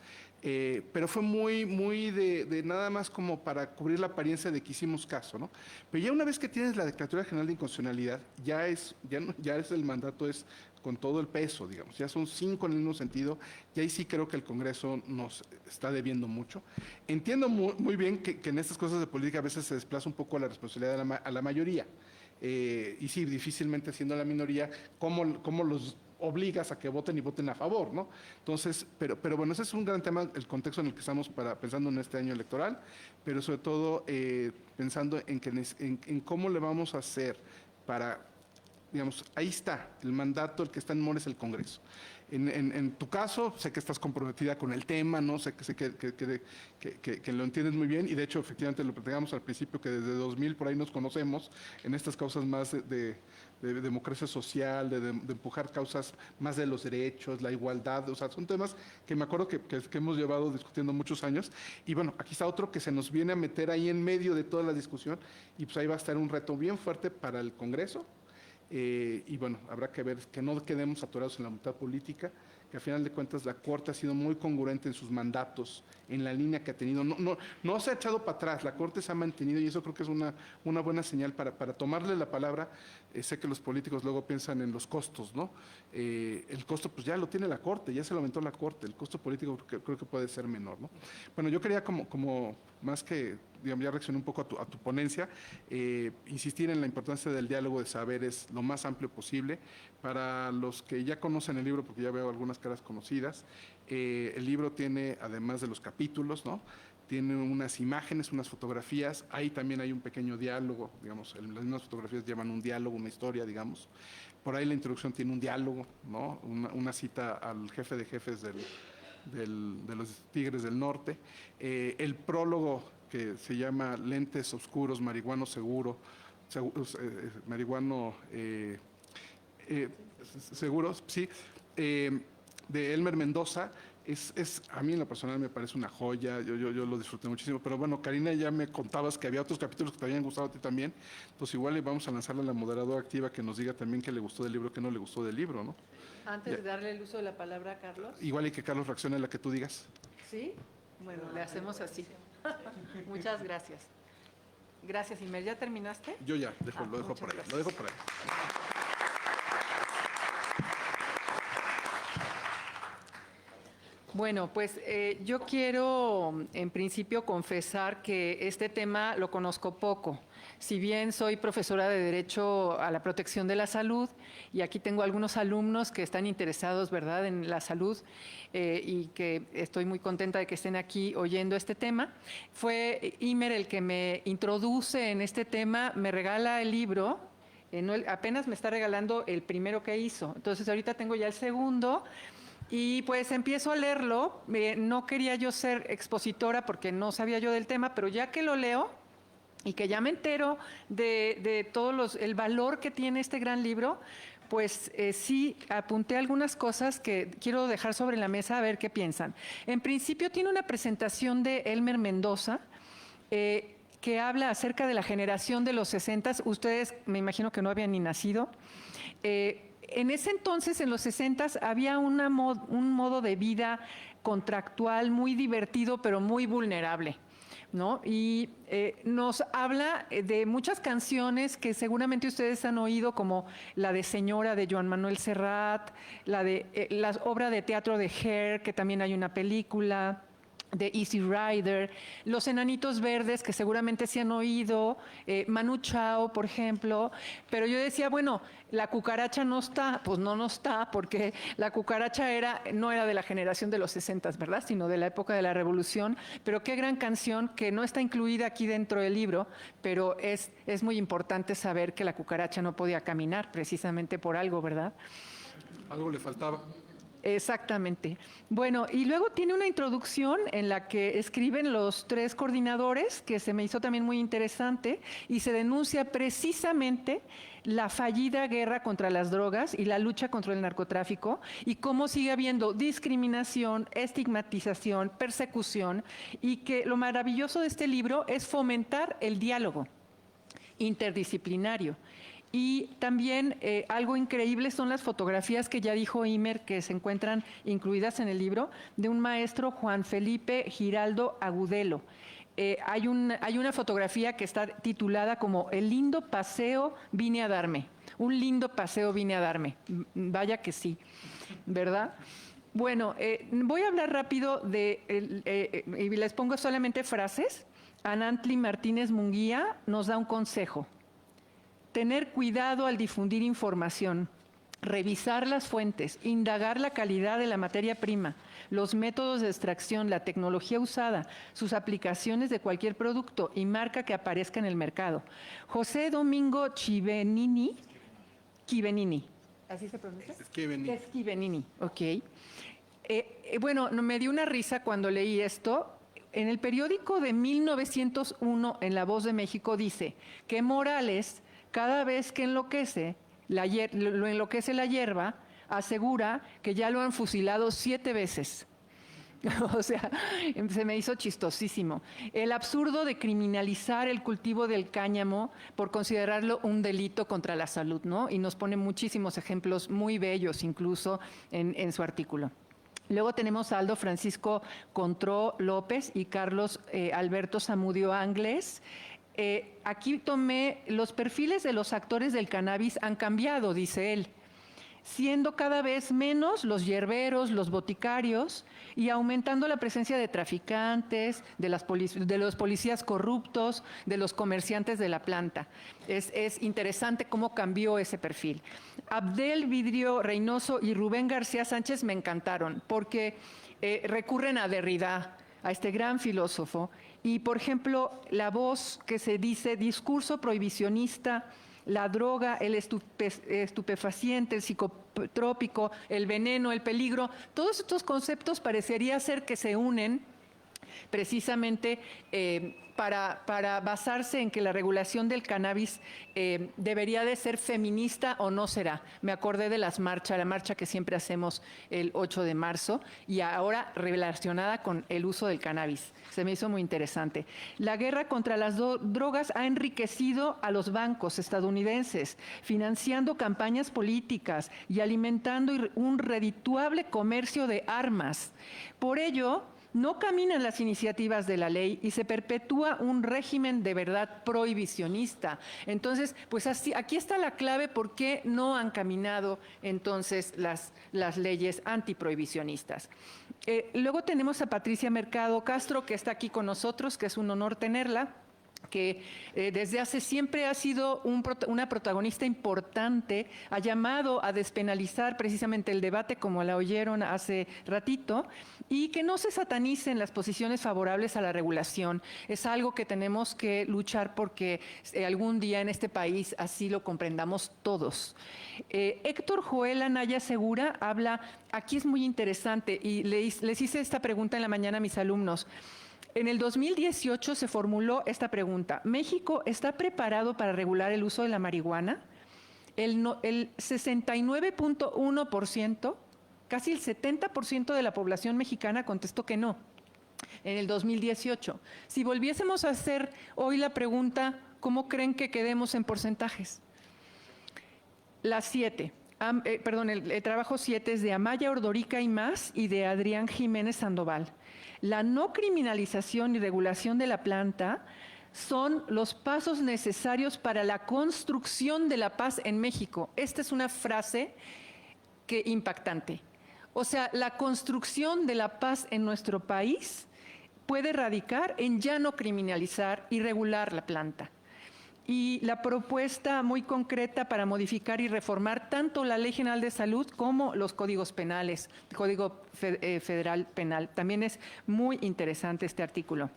pero fue muy de nada más como para cubrir la apariencia de que hicimos caso, ¿no? Pero ya una vez que tienes la Declaratoria General de Inconstitucionalidad, ya es el mandato, es con todo el peso, digamos, ya son 5 en el mismo sentido, y ahí sí creo que el Congreso nos está debiendo mucho. Entiendo muy bien que en estas cosas de política a veces se desplaza un poco la responsabilidad a la mayoría. Y sí, difícilmente siendo la minoría, ¿cómo los obligas a que voten y voten a favor, ¿no? Entonces, pero bueno, ese es un gran tema, el contexto en el que estamos pensando en este año electoral, pero sobre todo pensando en cómo le vamos a hacer para digamos, ahí está, el mandato, el que está en mora es el Congreso. En tu caso, sé que estás comprometida con el tema, ¿no? Sé que lo entiendes muy bien y de hecho, efectivamente, lo platicamos al principio que desde 2000 por ahí nos conocemos en estas causas más de democracia social, de empujar causas más de los derechos, la igualdad, o sea, son temas que me acuerdo que hemos llevado discutiendo muchos años y bueno, aquí está otro que se nos viene a meter ahí en medio de toda la discusión y pues ahí va a estar un reto bien fuerte para el Congreso. Y bueno, habrá que ver que no quedemos atorados en la voluntad política, que a final de cuentas la Corte ha sido muy congruente en sus mandatos, en la línea que ha tenido. No se ha echado para atrás, la Corte se ha mantenido y eso creo que es una buena señal para tomarle la palabra. Sé que los políticos luego piensan en los costos, ¿no? El costo pues ya lo tiene la Corte, ya se lo aumentó la Corte, el costo político creo que puede ser menor, ¿no? Bueno, yo quería como más que, digamos, ya reaccioné un poco a tu ponencia, insistir en la importancia del diálogo de saberes lo más amplio posible. Para los que ya conocen el libro, porque ya veo algunas caras conocidas, el libro tiene, además de los capítulos, ¿no? Tiene unas imágenes, unas fotografías, ahí también hay un pequeño diálogo, digamos, las mismas fotografías llevan un diálogo, una historia, digamos. Por ahí la introducción tiene un diálogo, ¿no? Una cita al jefe de jefes de los Tigres del Norte. El prólogo que se llama Lentes Oscuros, Marihuano Seguro, Marihuano Seguros, sí, de Elmer Mendoza. A mí en lo personal me parece una joya, yo lo disfruté muchísimo, pero bueno, Karina, ya me contabas que había otros capítulos que te habían gustado a ti también, entonces igual le vamos a lanzarle a la moderadora activa que nos diga también qué le gustó del libro, qué no le gustó del libro, ¿no? Antes de darle el uso de la palabra a Carlos. Igual y que Carlos reaccione a la que tú digas. ¿Sí? Bueno, le hacemos así. Muchas gracias. Gracias, Imer. ¿Ya terminaste? Yo ya, lo dejo muchas por ahí, gracias. lo dejo por ahí. Bueno, pues yo quiero en principio confesar que este tema lo conozco poco. Si bien soy profesora de Derecho a la Protección de la Salud y aquí tengo algunos alumnos que están interesados, ¿verdad?, en la salud y que estoy muy contenta de que estén aquí oyendo este tema. Fue Imer el que me introduce en este tema, me regala el libro. Apenas me está regalando el primero que hizo. Entonces ahorita tengo ya el segundo. Y pues empiezo a leerlo, no quería yo ser expositora porque no sabía yo del tema, pero ya que lo leo y que ya me entero de todo el valor que tiene este gran libro, pues sí apunté algunas cosas que quiero dejar sobre la mesa a ver qué piensan. En principio tiene una presentación de Elmer Mendoza, que habla acerca de la generación de los 60s. Ustedes me imagino que no habían ni nacido. En ese entonces, en los 60s, había un modo de vida contractual muy divertido, pero muy vulnerable, ¿no? Y nos habla de muchas canciones que seguramente ustedes han oído, como la de Señora de Joan Manuel Serrat, la obra de teatro de Hair, que también hay una película, de Easy Rider, Los Enanitos Verdes, que seguramente se han oído, Manu Chao, por ejemplo, pero yo decía, bueno, la cucaracha no está, pues no está, porque la cucaracha no era de la generación de los 60, ¿verdad?, sino de la época de la Revolución, pero qué gran canción que no está incluida aquí dentro del libro, pero es muy importante saber que la cucaracha no podía caminar, precisamente por algo, ¿verdad? Algo le faltaba. Exactamente. Bueno, y luego tiene una introducción en la que escriben los 3 coordinadores, que se me hizo también muy interesante, y se denuncia precisamente la fallida guerra contra las drogas y la lucha contra el narcotráfico y cómo sigue habiendo discriminación, estigmatización, persecución, y que lo maravilloso de este libro es fomentar el diálogo interdisciplinario. Y también algo increíble son las fotografías que ya dijo Imer, que se encuentran incluidas en el libro, de un maestro, Juan Felipe Giraldo Agudelo. Hay una fotografía que está titulada como El lindo paseo vine a darme. Un lindo paseo vine a darme. Vaya que sí, ¿verdad? Bueno, voy a hablar rápido y les pongo solamente frases. Anantli Martínez Munguía nos da un consejo. Tener cuidado al difundir información, revisar las fuentes, indagar la calidad de la materia prima, los métodos de extracción, la tecnología usada, sus aplicaciones de cualquier producto y marca que aparezca en el mercado. José Domingo Chivenini Schiavenini. ¿Así se pronuncia? Schiavenini, ok. Bueno, me dio una risa cuando leí esto. En el periódico de 1901, en La Voz de México, dice que Morales, cada vez que enloquece, lo enloquece la hierba, asegura que ya lo han fusilado 7 veces. O sea, se me hizo chistosísimo. El absurdo de criminalizar el cultivo del cáñamo por considerarlo un delito contra la salud, ¿no? Y nos pone muchísimos ejemplos muy bellos incluso en su artículo. Luego tenemos a Aldo Francisco Contró López y Carlos Alberto Zamudio Anglés. Aquí tomé los perfiles de los actores del cannabis han cambiado, dice él, siendo cada vez menos los hierberos, los boticarios y aumentando la presencia de traficantes, de los policías corruptos, de los comerciantes de la planta. Es interesante cómo cambió ese perfil. Abdel Vidrio Reynoso y Rubén García Sánchez me encantaron porque recurren a Derrida, a este gran filósofo, y por ejemplo la voz que se dice discurso prohibicionista, la droga, el estupefaciente, el psicotrópico, el veneno, el peligro, todos estos conceptos parecería ser que se unen precisamente para basarse en que la regulación del cannabis debería de ser feminista o no será. Me acordé de la marcha que siempre hacemos el 8 de marzo y ahora relacionada con el uso del cannabis. Se me hizo muy interesante. La guerra contra las drogas ha enriquecido a los bancos estadounidenses, financiando campañas políticas y alimentando un redituable comercio de armas. Por ello, no caminan las iniciativas de la ley y se perpetúa un régimen de verdad prohibicionista. Entonces, pues aquí está la clave por qué no han caminado entonces las leyes antiprohibicionistas. Luego tenemos a Patricia Mercado Castro, que está aquí con nosotros, que es un honor tenerla, que desde hace siempre ha sido una protagonista importante, ha llamado a despenalizar precisamente el debate, como la oyeron hace ratito, y que no se satanicen las posiciones favorables a la regulación. Es algo que tenemos que luchar porque algún día en este país así lo comprendamos todos. Héctor Joel Anaya Segura habla, aquí es muy interesante, y les hice esta pregunta en la mañana a mis alumnos. En el 2018 se formuló esta pregunta: ¿México está preparado para regular el uso de la marihuana? El 69.1%, casi el 70% de la población mexicana contestó que no, en el 2018. Si volviésemos a hacer hoy la pregunta, ¿cómo creen que quedemos en porcentajes? El trabajo 7 es de Amaya Ordorica y más y de Adrián Jiménez Sandoval. La no criminalización y regulación de la planta son los pasos necesarios para la construcción de la paz en México. Esta es una frase impactante. O sea, la construcción de la paz en nuestro país puede radicar en ya no criminalizar y regular la planta. Y la propuesta muy concreta para modificar y reformar tanto la Ley General de Salud como los códigos penales, el Código Federal Penal. También es muy interesante este artículo.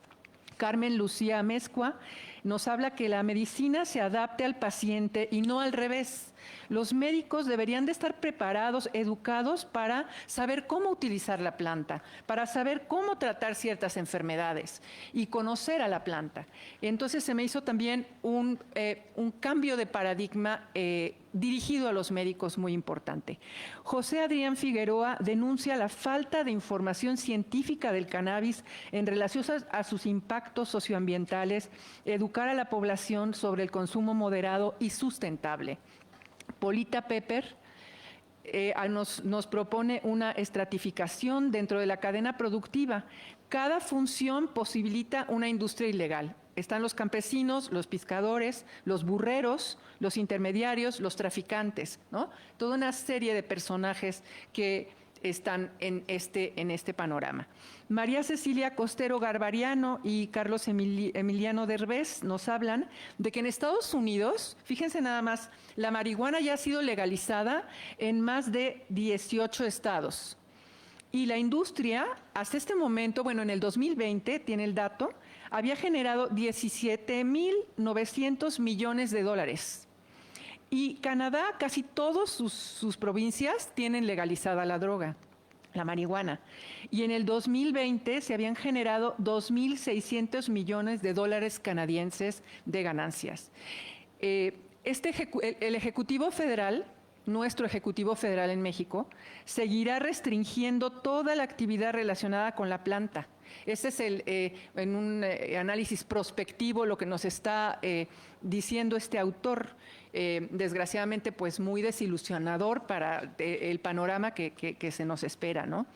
Carmen Lucía Amezcua nos habla que la medicina se adapte al paciente y no al revés. Los médicos deberían de estar preparados, educados para saber cómo utilizar la planta, para saber cómo tratar ciertas enfermedades y conocer a la planta. Entonces se me hizo también un cambio de paradigma dirigido a los médicos muy importante. José Adrián Figueroa denuncia la falta de información científica del cannabis en relación a sus impactos socioambientales, educar a la población sobre el consumo moderado y sustentable. Polita Pepper nos propone una estratificación dentro de la cadena productiva. Cada función posibilita una industria ilegal. Están los campesinos, los pescadores, los burreros, los intermediarios, los traficantes, ¿no? Toda una serie de personajes que están en este panorama. María Cecilia Costero Garbariano y Carlos Emiliano Derbez nos hablan de que en Estados Unidos, fíjense nada más, la marihuana ya ha sido legalizada en más de 18 estados. Y la industria, hasta este momento, bueno, en el 2020, tiene el dato, había generado 17.900 millones de dólares. Y Canadá, casi todas sus provincias tienen legalizada la droga, la marihuana. Y en el 2020 se habían generado 2.600 millones de dólares canadienses de ganancias. El Ejecutivo Federal, nuestro Ejecutivo Federal en México, seguirá restringiendo toda la actividad relacionada con la planta. Este es en un análisis prospectivo lo que nos está diciendo este autor. Desgraciadamente, pues muy desilusionador para el panorama que se nos espera, ¿no?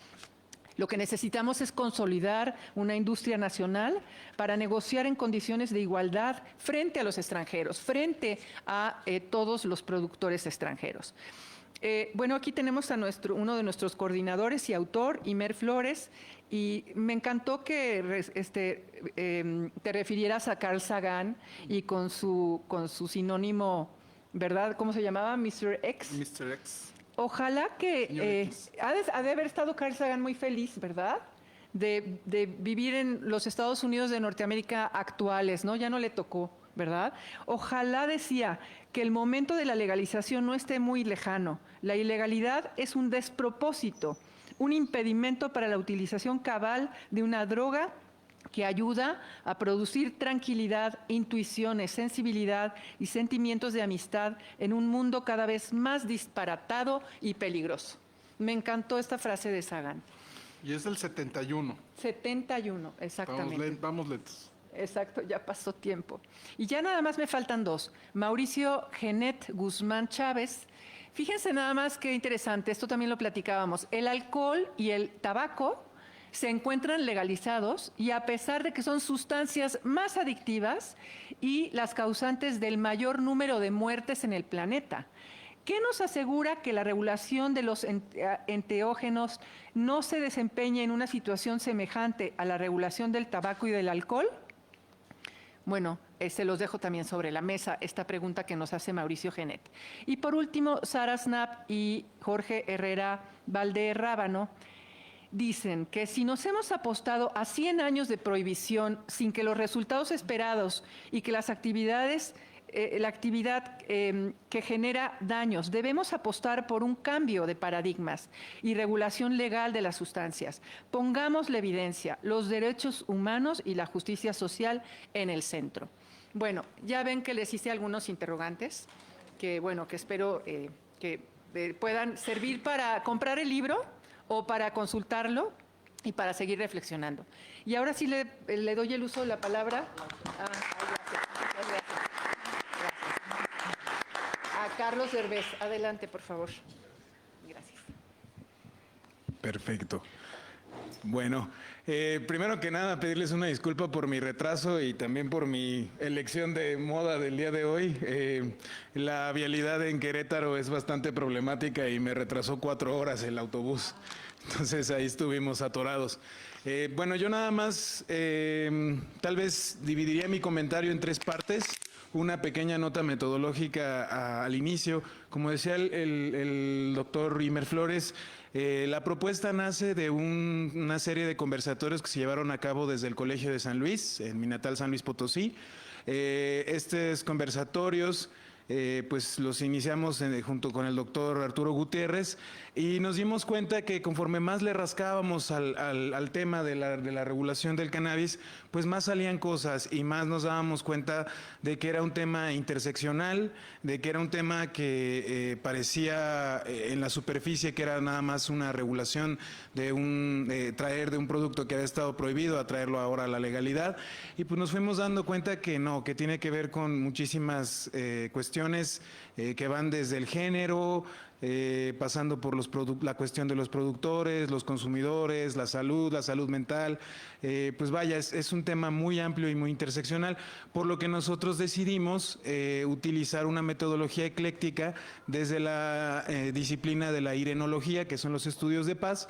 Lo que necesitamos es consolidar una industria nacional para negociar en condiciones de igualdad frente a los extranjeros, frente a todos los productores extranjeros. Bueno, aquí tenemos a uno de nuestros coordinadores y autor, Imer Flores, y me encantó que te refirieras a Carl Sagan y con su sinónimo, ¿verdad? ¿Cómo se llamaba? Mr. X. Mr. X. Ojalá que ha de haber estado Carl Sagan muy feliz, ¿verdad? De vivir en los Estados Unidos de Norteamérica actuales, ¿no? Ya no le tocó, ¿verdad? Ojalá, decía, que el momento de la legalización no esté muy lejano. La ilegalidad es un despropósito, un impedimento para la utilización cabal de una droga que ayuda a producir tranquilidad, intuiciones, sensibilidad y sentimientos de amistad en un mundo cada vez más disparatado y peligroso. Me encantó esta frase de Sagan. Y es del 71. 71, exactamente. Vamos lentos. Exacto, ya pasó tiempo. Y ya nada más me faltan dos. Mauricio Genet Guzmán Chávez. Fíjense nada más qué interesante, esto también lo platicábamos. El alcohol y el tabaco se encuentran legalizados y a pesar de que son sustancias más adictivas y las causantes del mayor número de muertes en el planeta. ¿Qué nos asegura que la regulación de los enteógenos no se desempeñe en una situación semejante a la regulación del tabaco y del alcohol? Bueno, se los dejo también sobre la mesa, esta pregunta que nos hace Mauricio Genet. Y por último, Sara Snap y Jorge Herrera Valderrábano dicen que si nos hemos apostado a 100 años de prohibición sin que los resultados esperados y que las actividades, la actividad que genera daños, debemos apostar por un cambio de paradigmas y regulación legal de las sustancias. Pongamos la evidencia, los derechos humanos y la justicia social en el centro. Bueno, ya ven que les hice algunos interrogantes que, bueno, que espero que puedan servir para comprar el libro o para consultarlo y para seguir reflexionando. Y ahora sí le doy el uso de la palabra gracias. A Carlos Derbez. Adelante, por favor. Gracias. Perfecto. Bueno, primero que nada, pedirles una disculpa por mi retraso y también por mi elección de moda del día de hoy. La vialidad en Querétaro es bastante problemática y me retrasó 4 horas el autobús. Entonces ahí estuvimos atorados. Bueno, yo nada más tal vez dividiría mi comentario en 3 partes. Una pequeña nota metodológica al inicio. Como decía el doctor Imer Flores, la propuesta nace de una serie de conversatorios que se llevaron a cabo desde el Colegio de San Luis, en mi natal San Luis Potosí. Estos conversatorios pues los iniciamos junto con el doctor Arturo Gutiérrez y nos dimos cuenta que conforme más le rascábamos al tema de la regulación del cannabis, pues más salían cosas y más nos dábamos cuenta de que era un tema interseccional, de que era un tema que parecía en la superficie que era nada más una regulación de traer de un producto que había estado prohibido a traerlo ahora a la legalidad, y pues nos fuimos dando cuenta que no, que tiene que ver con muchísimas cuestiones que van desde el género, pasando por la cuestión de los productores, los consumidores, la salud mental, pues vaya, es un tema muy amplio y muy interseccional, por lo que nosotros decidimos utilizar una metodología ecléctica desde la disciplina de la irenología, que son los estudios de paz,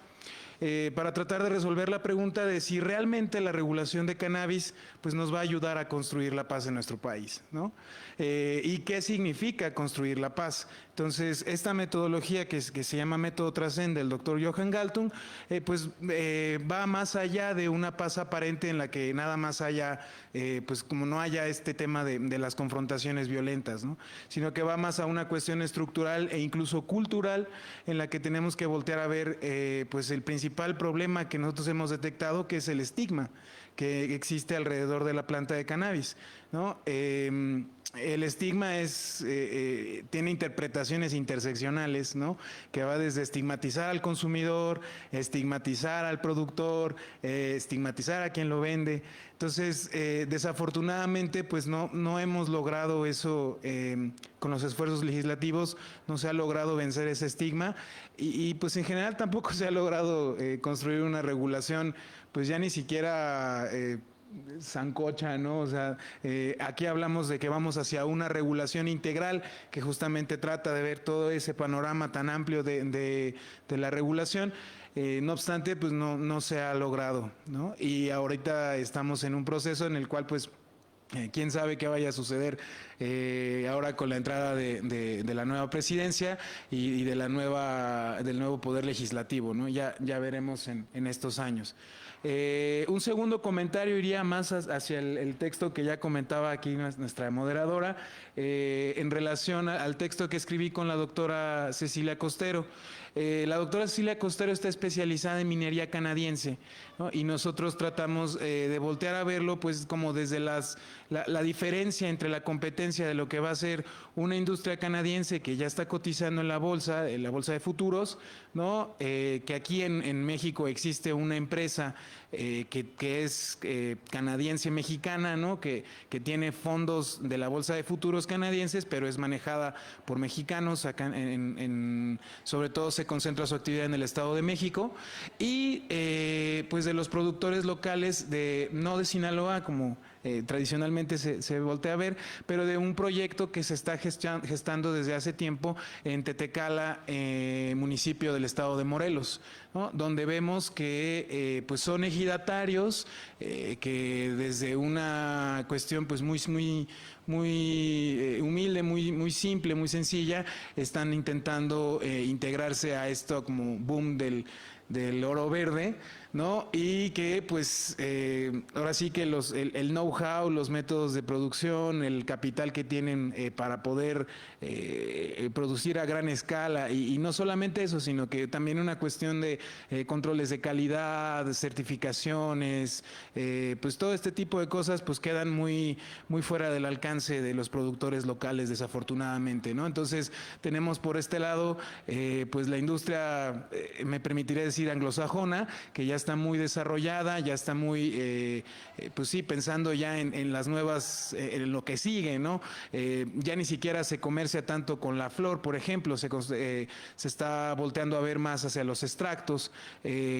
para tratar de resolver la pregunta de si realmente la regulación de cannabis pues nos va a ayudar a construir la paz en nuestro país, ¿no? ¿Y qué significa construir la paz? Entonces, esta metodología que se llama método Trascend del doctor Johan Galtung, va más allá de una paz aparente en la que nada más haya, pues como no haya este tema de las confrontaciones violentas, ¿no? Sino que va más a una cuestión estructural e incluso cultural en la que tenemos que voltear a ver pues el principal problema que nosotros hemos detectado, que es el estigma que existe alrededor de la planta de cannabis, ¿no? El estigma tiene interpretaciones interseccionales, ¿no? Que va desde estigmatizar al consumidor, estigmatizar al productor, estigmatizar a quien lo vende. Entonces, desafortunadamente, pues no hemos logrado eso con los esfuerzos legislativos, no se ha logrado vencer ese estigma y pues en general tampoco se ha logrado construir una regulación, pues ya ni siquiera sancocha, ¿no? O sea, aquí hablamos de que vamos hacia una regulación integral que justamente trata de ver todo ese panorama tan amplio de la regulación. No obstante, pues no se ha logrado, ¿no? Y ahorita estamos en un proceso en el cual, pues, quién sabe qué vaya a suceder ahora con la entrada de la nueva presidencia y del nuevo poder legislativo, ¿no? Ya veremos en estos años. Un segundo comentario iría más hacia el texto que ya comentaba aquí nuestra moderadora, en relación al texto que escribí con la doctora Cecilia Costero. La doctora Cecilia Costero está especializada en minería canadiense, ¿no? Y nosotros tratamos de voltear a verlo pues como desde la diferencia entre la competencia de lo que va a ser una industria canadiense que ya está cotizando en la bolsa de futuros, ¿no? Que aquí en México existe una empresa que es canadiense mexicana, ¿no? Que tiene fondos de la bolsa de futuros canadienses, pero es manejada por mexicanos. Acá sobre todo se concentra su actividad en el Estado de México y pues de los productores locales no de Sinaloa como tradicionalmente se voltea a ver, pero de un proyecto que se está gestando desde hace tiempo en Tetecala, municipio del estado de Morelos, ¿no? Donde vemos que pues son ejidatarios que desde una cuestión pues muy humilde, muy simple, muy sencilla, están intentando integrarse a esto como boom del oro verde, ¿no? Y que pues ahora sí que el know-how, los métodos de producción, el capital que tienen para poder producir a gran escala y no solamente eso, sino que también una cuestión de controles de calidad, certificaciones, pues todo este tipo de cosas pues quedan muy fuera del alcance de los productores locales, desafortunadamente, ¿no? Entonces tenemos por este lado pues la industria, me permitiré decir anglosajona, que ya está muy desarrollada, ya está muy, pues sí, pensando ya en las nuevas, en lo que sigue, ¿no? Ya ni siquiera se comercia tanto con la flor, por ejemplo, se está volteando a ver más hacia los extractos,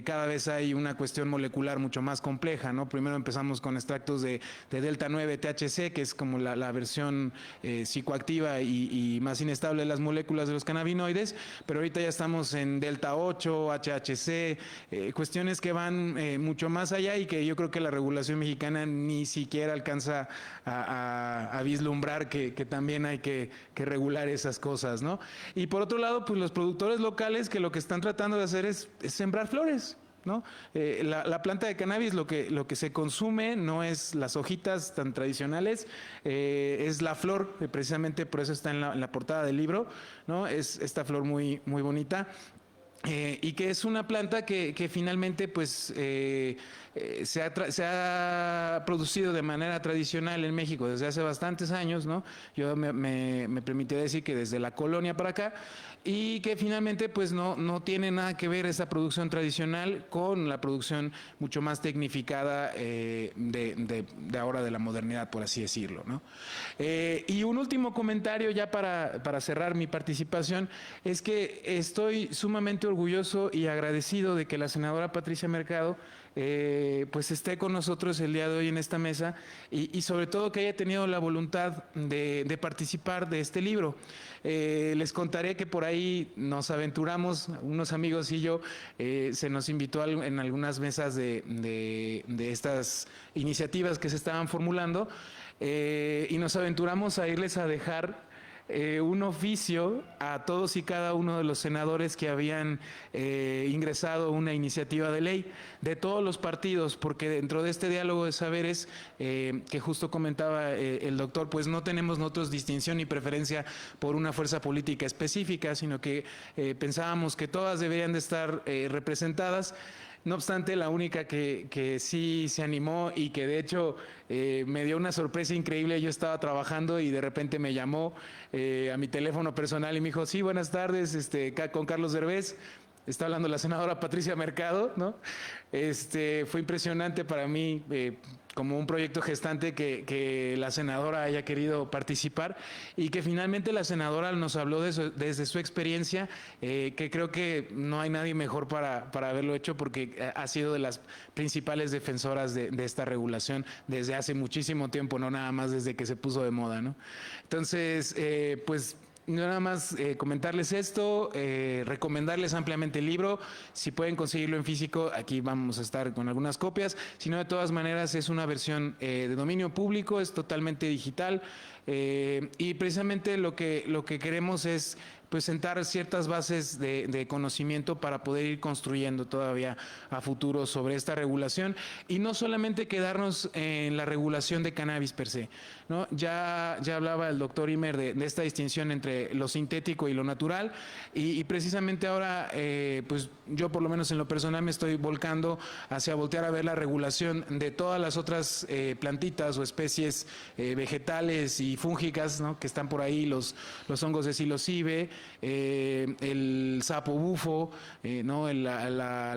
cada vez hay una cuestión molecular mucho más compleja, ¿no? Primero empezamos con extractos de delta 9 THC, que es como la versión psicoactiva y más inestable de las moléculas de los cannabinoides, pero ahorita ya estamos en delta 8, HHC, cuestiones que van mucho más allá y que yo creo que la regulación mexicana ni siquiera alcanza a vislumbrar que también hay que regular esas cosas, ¿no? Y por otro lado, pues los productores locales que lo que están tratando de hacer es sembrar flores, ¿no? La planta de cannabis lo que se consume no es las hojitas tan tradicionales, es la flor, precisamente por eso está en la portada del libro, ¿no? Es esta flor muy bonita. Y que es una planta que finalmente pues se ha producido de manera tradicional en México desde hace bastantes años, ¿no? Yo me permitiría decir que desde la colonia para acá, y que finalmente pues no tiene nada que ver esa producción tradicional con la producción mucho más tecnificada de ahora de la modernidad, por así decirlo, ¿no? Y un último comentario ya para cerrar mi participación es que estoy sumamente orgulloso orgulloso y agradecido de que la senadora Patricia Mercado pues esté con nosotros el día de hoy en esta mesa y sobre todo que haya tenido la voluntad de participar de este libro. Les contaré que por ahí nos aventuramos, unos amigos y yo, se nos invitó en algunas mesas de estas iniciativas que se estaban formulando y nos aventuramos a irles a dejar un oficio a todos y cada uno de los senadores que habían ingresado una iniciativa de ley de todos los partidos, porque dentro de este diálogo de saberes que justo comentaba el doctor, pues no tenemos nosotros distinción ni preferencia por una fuerza política específica, sino que pensábamos que todas deberían de estar representadas. No obstante, la única que sí se animó y que de hecho me dio una sorpresa increíble, yo estaba trabajando y de repente me llamó a mi teléfono personal y me dijo, sí, buenas tardes, con Carlos Derbez. Está hablando la senadora Patricia Mercado, ¿no? Fue impresionante para mí, como un proyecto gestante, que la senadora haya querido participar y que finalmente la senadora nos habló desde su experiencia, que creo que no hay nadie mejor para haberlo hecho, porque ha sido de las principales defensoras de esta regulación desde hace muchísimo tiempo, no nada más desde que se puso de moda, ¿no? Entonces, pues nada más comentarles esto, recomendarles ampliamente el libro. Si pueden conseguirlo en físico, aquí vamos a estar con algunas copias. Si no, de todas maneras, es una versión de dominio público, es totalmente digital. Y precisamente lo que queremos es pues sentar ciertas bases de conocimiento para poder ir construyendo todavía a futuro sobre esta regulación y no solamente quedarnos en la regulación de cannabis per se, ¿no? Ya hablaba el doctor Imer de esta distinción entre lo sintético y lo natural y precisamente ahora pues yo por lo menos en lo personal me estoy volcando hacia voltear a ver la regulación de todas las otras plantitas o especies vegetales y fúngicas, ¿no? Que están por ahí, los hongos de psilocibe, el sapo bufo, ¿no? la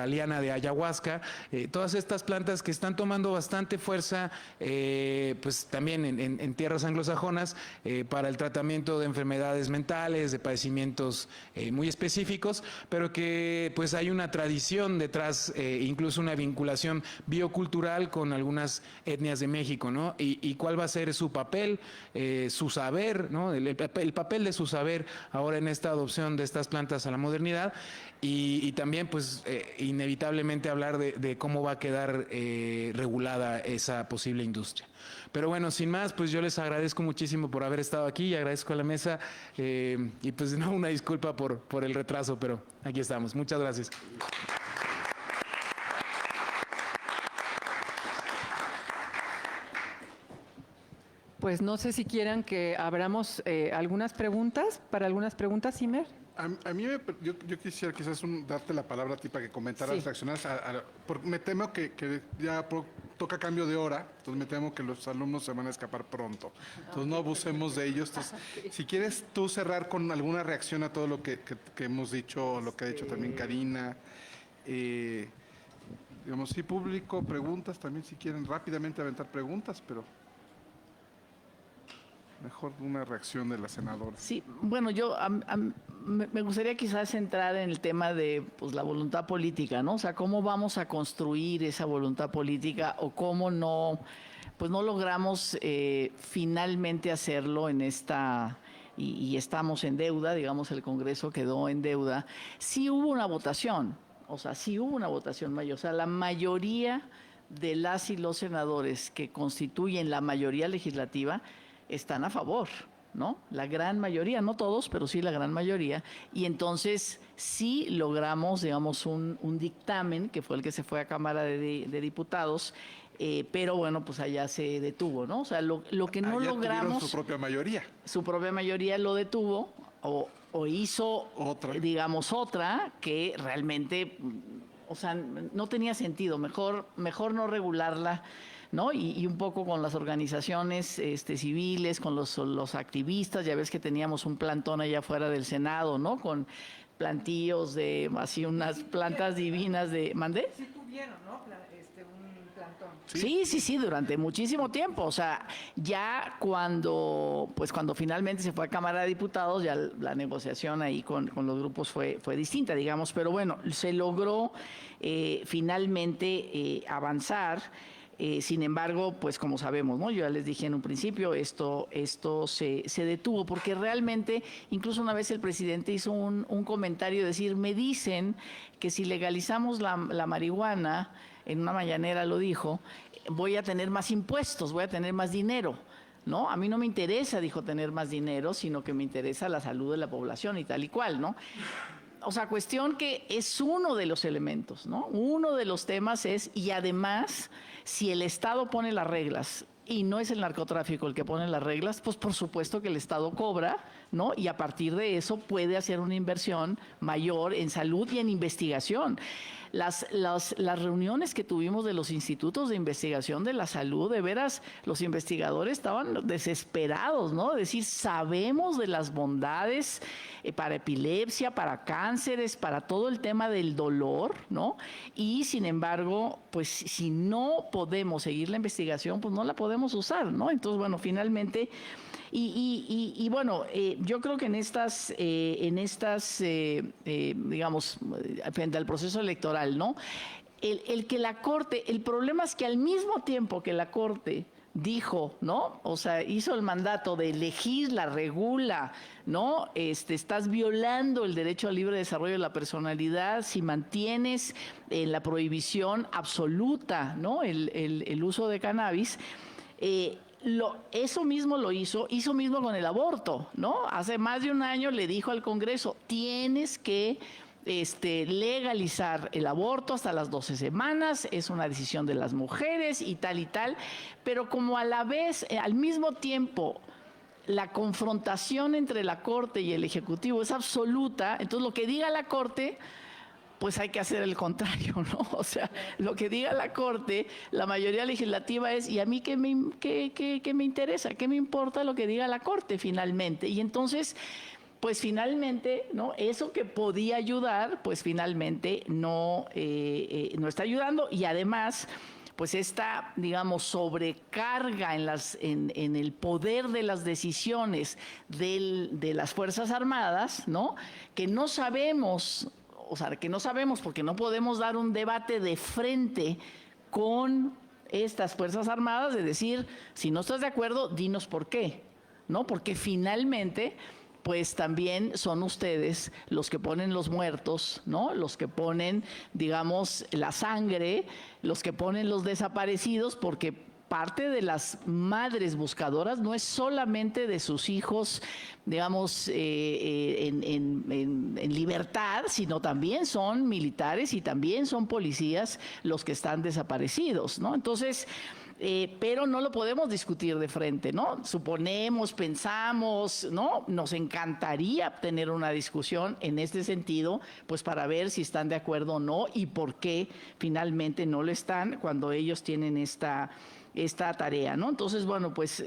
liana de ayahuasca, todas estas plantas que están tomando bastante fuerza, pues también en tierras anglosajonas, para el tratamiento de enfermedades mentales, de padecimientos muy específicos, pero que pues hay una tradición detrás, incluso una vinculación biocultural con algunas etnias de México, ¿no? Y cuál va a ser su papel, su saber, ¿no? El papel de su saber ahora en esta adopción de estas plantas a la modernidad y también pues inevitablemente hablar de cómo va a quedar regulada esa posible industria. Pero bueno, sin más, pues yo les agradezco muchísimo por haber estado aquí y agradezco a la mesa y pues no, una disculpa por el retraso, pero aquí estamos. Muchas gracias. Pues no sé si quieran que abramos algunas preguntas, Imer. A mí yo quisiera quizás darte la palabra a ti para que comentaras, Sí. reaccionaras, porque me temo que ya toca cambio de hora, entonces me temo que los alumnos se van a escapar pronto. Entonces no abusemos de ellos. Entonces, si quieres tú cerrar con alguna reacción a todo lo que hemos dicho, lo que ha dicho también Karina, digamos, sí, público, preguntas también si quieren rápidamente aventar preguntas, pero mejor una reacción de la senadora. Sí, bueno, me gustaría quizás entrar en el tema de pues, la voluntad política, ¿no? O sea, cómo vamos a construir esa voluntad política o cómo no logramos finalmente hacerlo en esta, y estamos en deuda, digamos, el Congreso quedó en deuda. Sí hubo una votación, mayor, o sea, la mayoría de las y los senadores que constituyen la mayoría legislativa están a favor, ¿no? La gran mayoría, no todos, pero sí la gran mayoría. Y entonces sí logramos, digamos, un dictamen, que fue el que se fue a Cámara de Diputados, pero bueno, pues allá se detuvo, ¿no? O sea, lo que no Allá logramos... tuvieron su propia mayoría. Su propia mayoría lo detuvo o hizo, Otra. digamos, otra que realmente, o sea, no tenía sentido. Mejor no regularla, ¿no? Y un poco con las organizaciones civiles, con los activistas, ya ves que teníamos un plantón allá afuera del Senado, ¿no? Con plantíos de así unas plantas divinas de... ¿Mandé? Sí tuvieron, ¿no? Un plantón. Sí, durante muchísimo tiempo. O sea, ya cuando finalmente se fue a Cámara de Diputados, ya la negociación ahí con los grupos fue distinta, digamos. Pero bueno, se logró finalmente avanzar. Sin embargo, pues como sabemos, ¿no? Yo ya les dije en un principio, esto se detuvo porque realmente, incluso una vez el presidente hizo un comentario, decir, me dicen que si legalizamos la marihuana, en una mañanera lo dijo, voy a tener más impuestos, voy a tener más dinero. ¿No? A mí no me interesa, dijo, tener más dinero, sino que me interesa la salud de la población y tal y cual, ¿no? O sea, cuestión que es uno de los elementos, ¿no? Uno de los temas es, y además, si el Estado pone las reglas y no es el narcotráfico el que pone las reglas, pues por supuesto que el Estado cobra, ¿no? Y a partir de eso puede hacer una inversión mayor en salud y en investigación. Las reuniones que tuvimos de los institutos de investigación de la salud, de veras, los investigadores estaban desesperados, ¿no? Es decir, sabemos de las bondades para epilepsia, para cánceres, para todo el tema del dolor, ¿no? Y sin embargo, pues si no podemos seguir la investigación, pues no la podemos usar, ¿no? Entonces, bueno, finalmente... Y bueno, yo creo que en estas digamos, frente al proceso electoral, ¿no? El que la Corte, el problema es que al mismo tiempo que la Corte dijo, ¿no? O sea, hizo el mandato de legisla, regula, ¿no? Estás violando el derecho al libre desarrollo de la personalidad si mantienes la prohibición absoluta, ¿no? El uso de cannabis. Eso mismo lo hizo mismo con el aborto, ¿no? Hace más de un año le dijo al Congreso, tienes que legalizar el aborto hasta las 12 semanas, es una decisión de las mujeres y tal, pero como a la vez, al mismo tiempo, la confrontación entre la Corte y el Ejecutivo es absoluta, entonces lo que diga la Corte... pues hay que hacer el contrario, ¿no? O sea, lo que diga la Corte, la mayoría legislativa es, ¿y a mí qué me interesa? ¿Qué me importa lo que diga la Corte finalmente? Y entonces, pues finalmente, ¿no? Eso que podía ayudar, pues finalmente no está ayudando y además... pues esta, digamos, sobrecarga en el poder de las decisiones de las Fuerzas Armadas, ¿no? Que no sabemos... O sea, que no sabemos porque no podemos dar un debate de frente con estas Fuerzas Armadas de decir, si no estás de acuerdo, dinos por qué, ¿no? Porque finalmente, pues también son ustedes los que ponen los muertos, ¿no? Los que ponen, digamos, la sangre, los que ponen los desaparecidos, porque parte de las madres buscadoras no es solamente de sus hijos, digamos, en libertad, sino también son militares y también son policías los que están desaparecidos, ¿no? Entonces, pero no lo podemos discutir de frente, ¿no? Suponemos, pensamos, ¿no? Nos encantaría tener una discusión en este sentido, pues para ver si están de acuerdo o no y por qué finalmente no lo están cuando ellos tienen esta tarea, ¿no? Entonces, bueno, pues,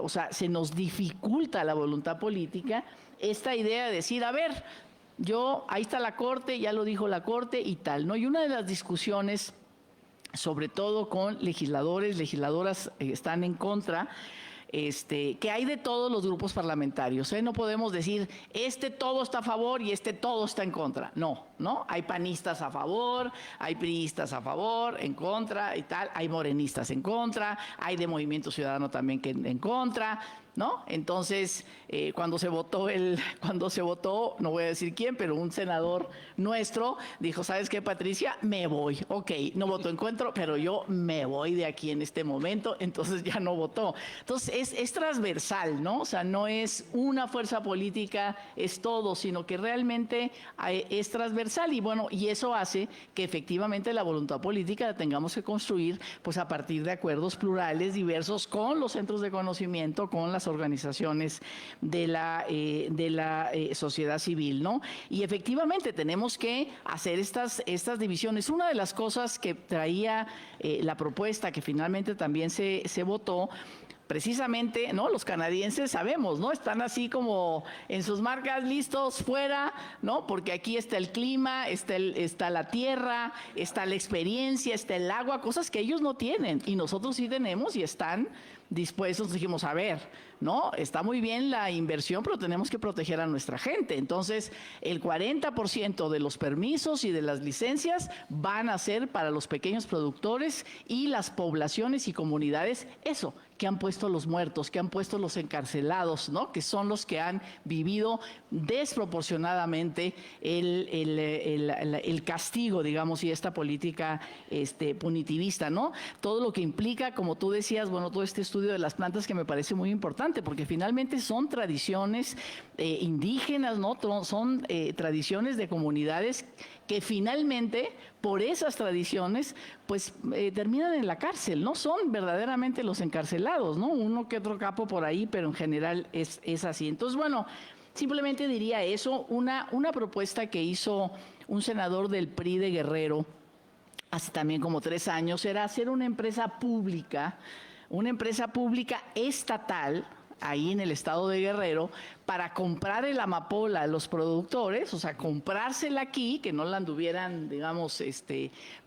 o sea, se nos dificulta la voluntad política esta idea de decir, a ver, ahí está la Corte, ya lo dijo la Corte y tal, ¿no? Y una de las discusiones, sobre todo con legisladores, legisladoras están en contra, que hay de todos los grupos parlamentarios, ¿eh? No podemos decir, todo está a favor y todo está en contra. No, hay panistas a favor, hay priistas a favor, en contra y tal, hay morenistas en contra, hay de Movimiento Ciudadano también que en contra, ¿no? Entonces, cuando se votó, no voy a decir quién, pero un senador nuestro dijo, ¿sabes qué, Patricia? Me voy. Ok, no votó en contra, pero yo me voy de aquí en este momento, entonces ya no votó. Entonces, es transversal, ¿no? O sea, no es una fuerza política, es todo, sino que realmente es transversal y bueno, y eso hace que efectivamente la voluntad política la tengamos que construir pues a partir de acuerdos plurales, diversos, con los centros de conocimiento, con las organizaciones de la sociedad civil, ¿no? Y efectivamente tenemos que hacer estas divisiones. Una de las cosas que traía la propuesta que finalmente también se votó, precisamente, ¿no? Los canadienses sabemos, ¿no? Están así como en sus marcas listos fuera, ¿no? Porque aquí está el clima, está la tierra, está la experiencia, está el agua, cosas que ellos no tienen y nosotros sí tenemos y están dispuestos. Dijimos, a ver, ¿no? Está muy bien la inversión, pero tenemos que proteger a nuestra gente. Entonces, el 40% de los permisos y de las licencias van a ser para los pequeños productores y las poblaciones y comunidades, eso, que han puesto los muertos, que han puesto los encarcelados, ¿no? Que son los que han vivido desproporcionadamente el castigo, digamos, y esta política punitivista, ¿no? Todo lo que implica, como tú decías, bueno, todo este estudio de las plantas que me parece muy importante, porque finalmente son tradiciones indígenas, ¿no? Son tradiciones de comunidades que finalmente, por esas tradiciones, pues terminan en la cárcel, ¿no? Son verdaderamente los encarcelados, ¿no? Uno que otro capo por ahí, pero en general es así. Entonces, bueno, simplemente diría eso, una propuesta que hizo un senador del PRI de Guerrero hace también como 3 años, era hacer una empresa pública estatal, ahí en el estado de Guerrero, para comprar el amapola a los productores, o sea, comprársela aquí, que no la anduvieran, digamos,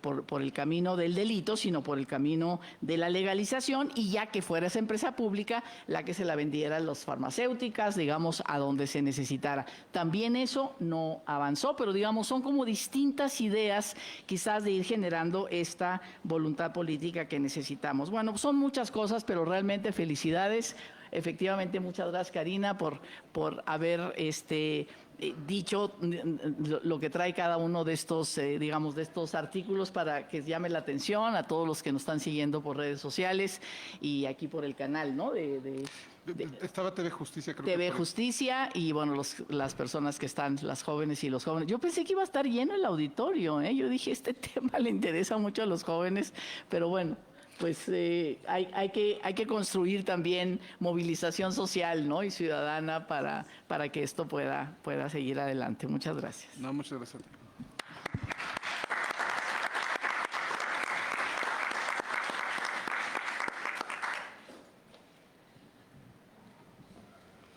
por el camino del delito, sino por el camino de la legalización, y ya que fuera esa empresa pública la que se la vendiera a las farmacéuticas, digamos, a donde se necesitara. También eso no avanzó, pero digamos, son como distintas ideas quizás de ir generando esta voluntad política que necesitamos. Bueno, son muchas cosas, pero realmente felicidades. Efectivamente, muchas gracias, Karina, por haber dicho lo que trae cada uno de estos, digamos, de estos artículos para que llame la atención a todos los que nos están siguiendo por redes sociales y aquí por el canal, ¿no? Estaba TV Justicia, creo TV que por ahí. Justicia y, bueno, las personas que están, las jóvenes y los jóvenes. Yo pensé que iba a estar lleno el auditorio, ¿eh? Yo dije, este tema le interesa mucho a los jóvenes, pero bueno. Pues hay que construir también movilización social, ¿no? Y ciudadana para que esto pueda seguir adelante. Muchas gracias. No, muchas gracias a ti.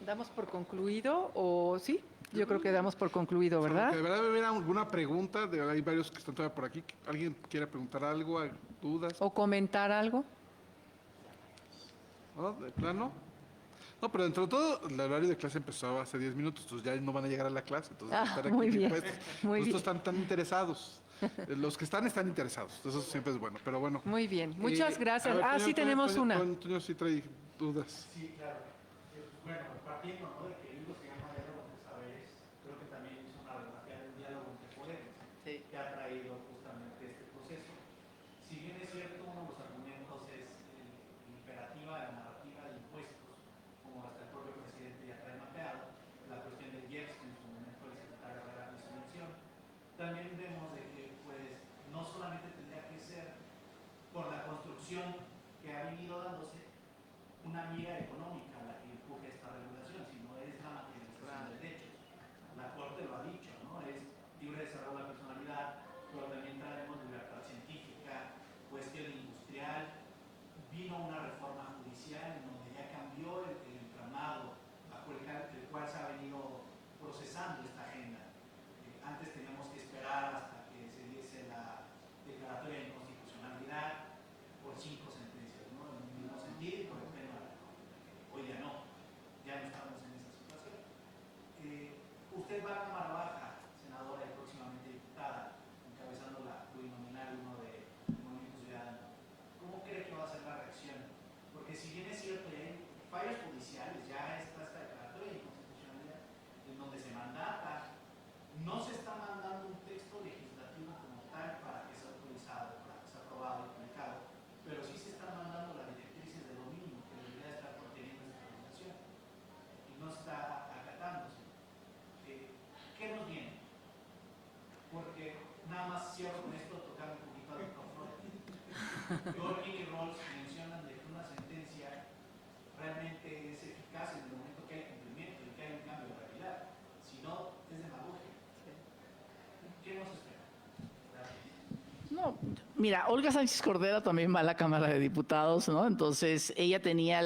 ¿Damos por concluido o sí? Yo creo que damos por concluido, ¿verdad? De verdad, ¿hubiera alguna pregunta? Hay varios que están todavía por aquí. ¿Alguien quiere preguntar algo? ¿Dudas? ¿O comentar algo? ¿No? ¿De plano? No, pero dentro de todo, el horario de clase empezó hace 10 minutos, entonces ya no van a llegar a la clase. Entonces, estar aquí muy bien, pues, muy justo bien. están tan interesados. Los que están interesados. Entonces, eso siempre es bueno. Pero bueno. Muy bien, muchas gracias. a ver, Sí tenemos una. Antonio sí trae dudas. Sí, claro. Bueno, partiendo, ¿no?, de que el libro se llama Diálogo entre Saberes, creo que también es una biografía del diálogo entre poderes, que ha traído justamente este proceso. Si bien es cierto, uno de los argumentos es el imperativa, la narrativa de impuestos, como hasta el propio presidente ya trae mapeado, la cuestión del IEPS, que en su momento el secretario Herrera hizo mención, también vemos de que, pues, no solamente tendría que ser por la construcción que ha venido dándose una mira económica la que empuje esta regulación, sino es la materialización de derechos. La Corte lo ha dicho, ¿no? Es libre desarrollo de la personalidad, pero también traemos libertad científica, cuestión industrial. Vino una reforma judicial en donde ya cambió el entramado bajo el cual se ha venido procesando esta agenda. Antes teníamos que esperar hasta que se diese la declaratoria de inconstitucionalidad por 5 sentencias, ¿no? En el mismo sentido y por el pleno de la Corte. Hoy ya Mira, Olga Sánchez Cordero también va a la Cámara de Diputados, ¿no? Entonces, ella tenía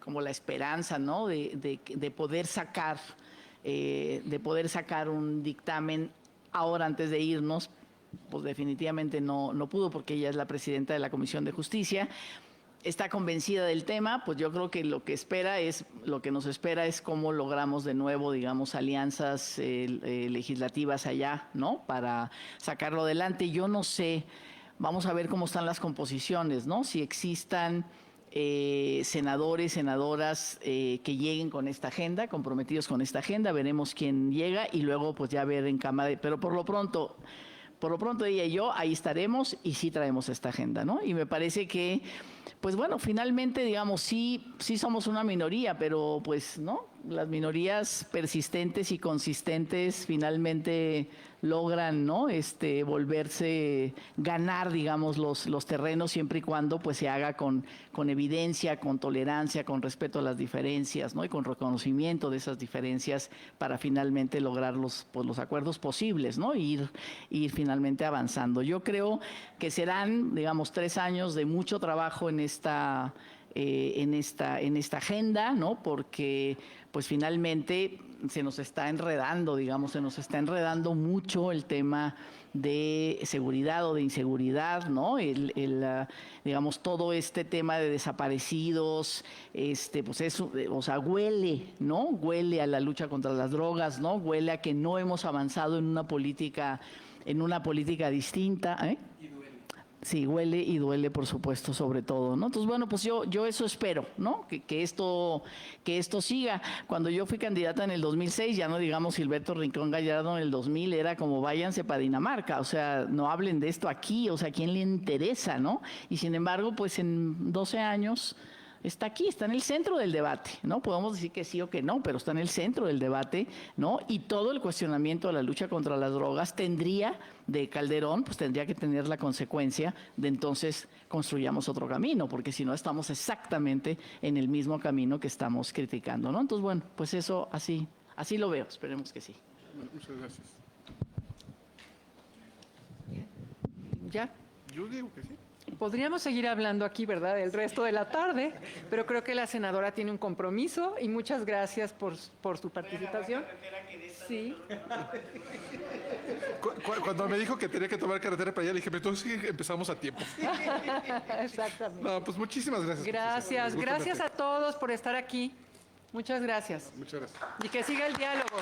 como la esperanza, ¿no? De poder sacar un dictamen ahora antes de irnos. Pues definitivamente no pudo porque ella es la presidenta de la Comisión de Justicia. Está convencida del tema, pues yo creo que lo que nos espera es cómo logramos de nuevo, digamos, alianzas legislativas allá, ¿no? Para sacarlo adelante. Yo no sé, vamos a ver cómo están las composiciones, ¿no? Si existan senadores, senadoras que lleguen con esta agenda, comprometidos con esta agenda, veremos quién llega y luego pues ya ver en Cámara, pero por lo pronto ella y yo ahí estaremos y sí traemos esta agenda, ¿no? Y me parece que, pues bueno, finalmente, digamos, sí somos una minoría, pero pues, ¿no? Las minorías persistentes y consistentes finalmente logran, ¿no? Volverse, ganar, digamos, los terrenos siempre y cuando pues se haga con evidencia, con tolerancia, con respeto a las diferencias, ¿no? Y con reconocimiento de esas diferencias para finalmente lograr los acuerdos posibles, ¿no? Ir finalmente avanzando. Yo creo que serán, digamos, 3 años de mucho trabajo en esta agenda, ¿no? Porque pues finalmente se nos está enredando, digamos, se mucho el tema de seguridad o de inseguridad, ¿no? Digamos, todo este tema de desaparecidos, pues eso, o sea, huele, ¿no? Huele a la lucha contra las drogas, ¿no? Huele a que no hemos avanzado en una política distinta, ¿eh? Sí, huele y duele, por supuesto, sobre todo, ¿no? Entonces, bueno, pues yo eso espero, ¿no? Que esto siga. Cuando yo fui candidata en el 2006, ya no digamos Gilberto Rincón Gallardo en el 2000, era como váyanse para Dinamarca, o sea, no hablen de esto aquí, o sea, ¿a quién le interesa, no? Y sin embargo, pues en 12 años está aquí, está en el centro del debate, ¿no? Podemos decir que sí o que no, pero está en el centro del debate, ¿no? Y todo el cuestionamiento de la lucha contra las drogas de Calderón, pues tendría que tener la consecuencia de entonces construyamos otro camino, porque si no estamos exactamente en el mismo camino que estamos criticando, ¿no? Entonces, bueno, pues eso así lo veo, esperemos que sí. Muchas gracias. ¿Ya? Yo digo que sí. Podríamos seguir hablando aquí, ¿verdad?, el resto de la tarde, pero creo que la senadora tiene un compromiso y muchas gracias por su participación. Sí. Cuando me dijo que tenía que tomar carretera para allá, le dije, pero entonces sí empezamos a tiempo. Exactamente. No, pues muchísimas gracias. Gracias a todos por estar aquí. Muchas gracias. Muchas gracias. Y que siga el diálogo.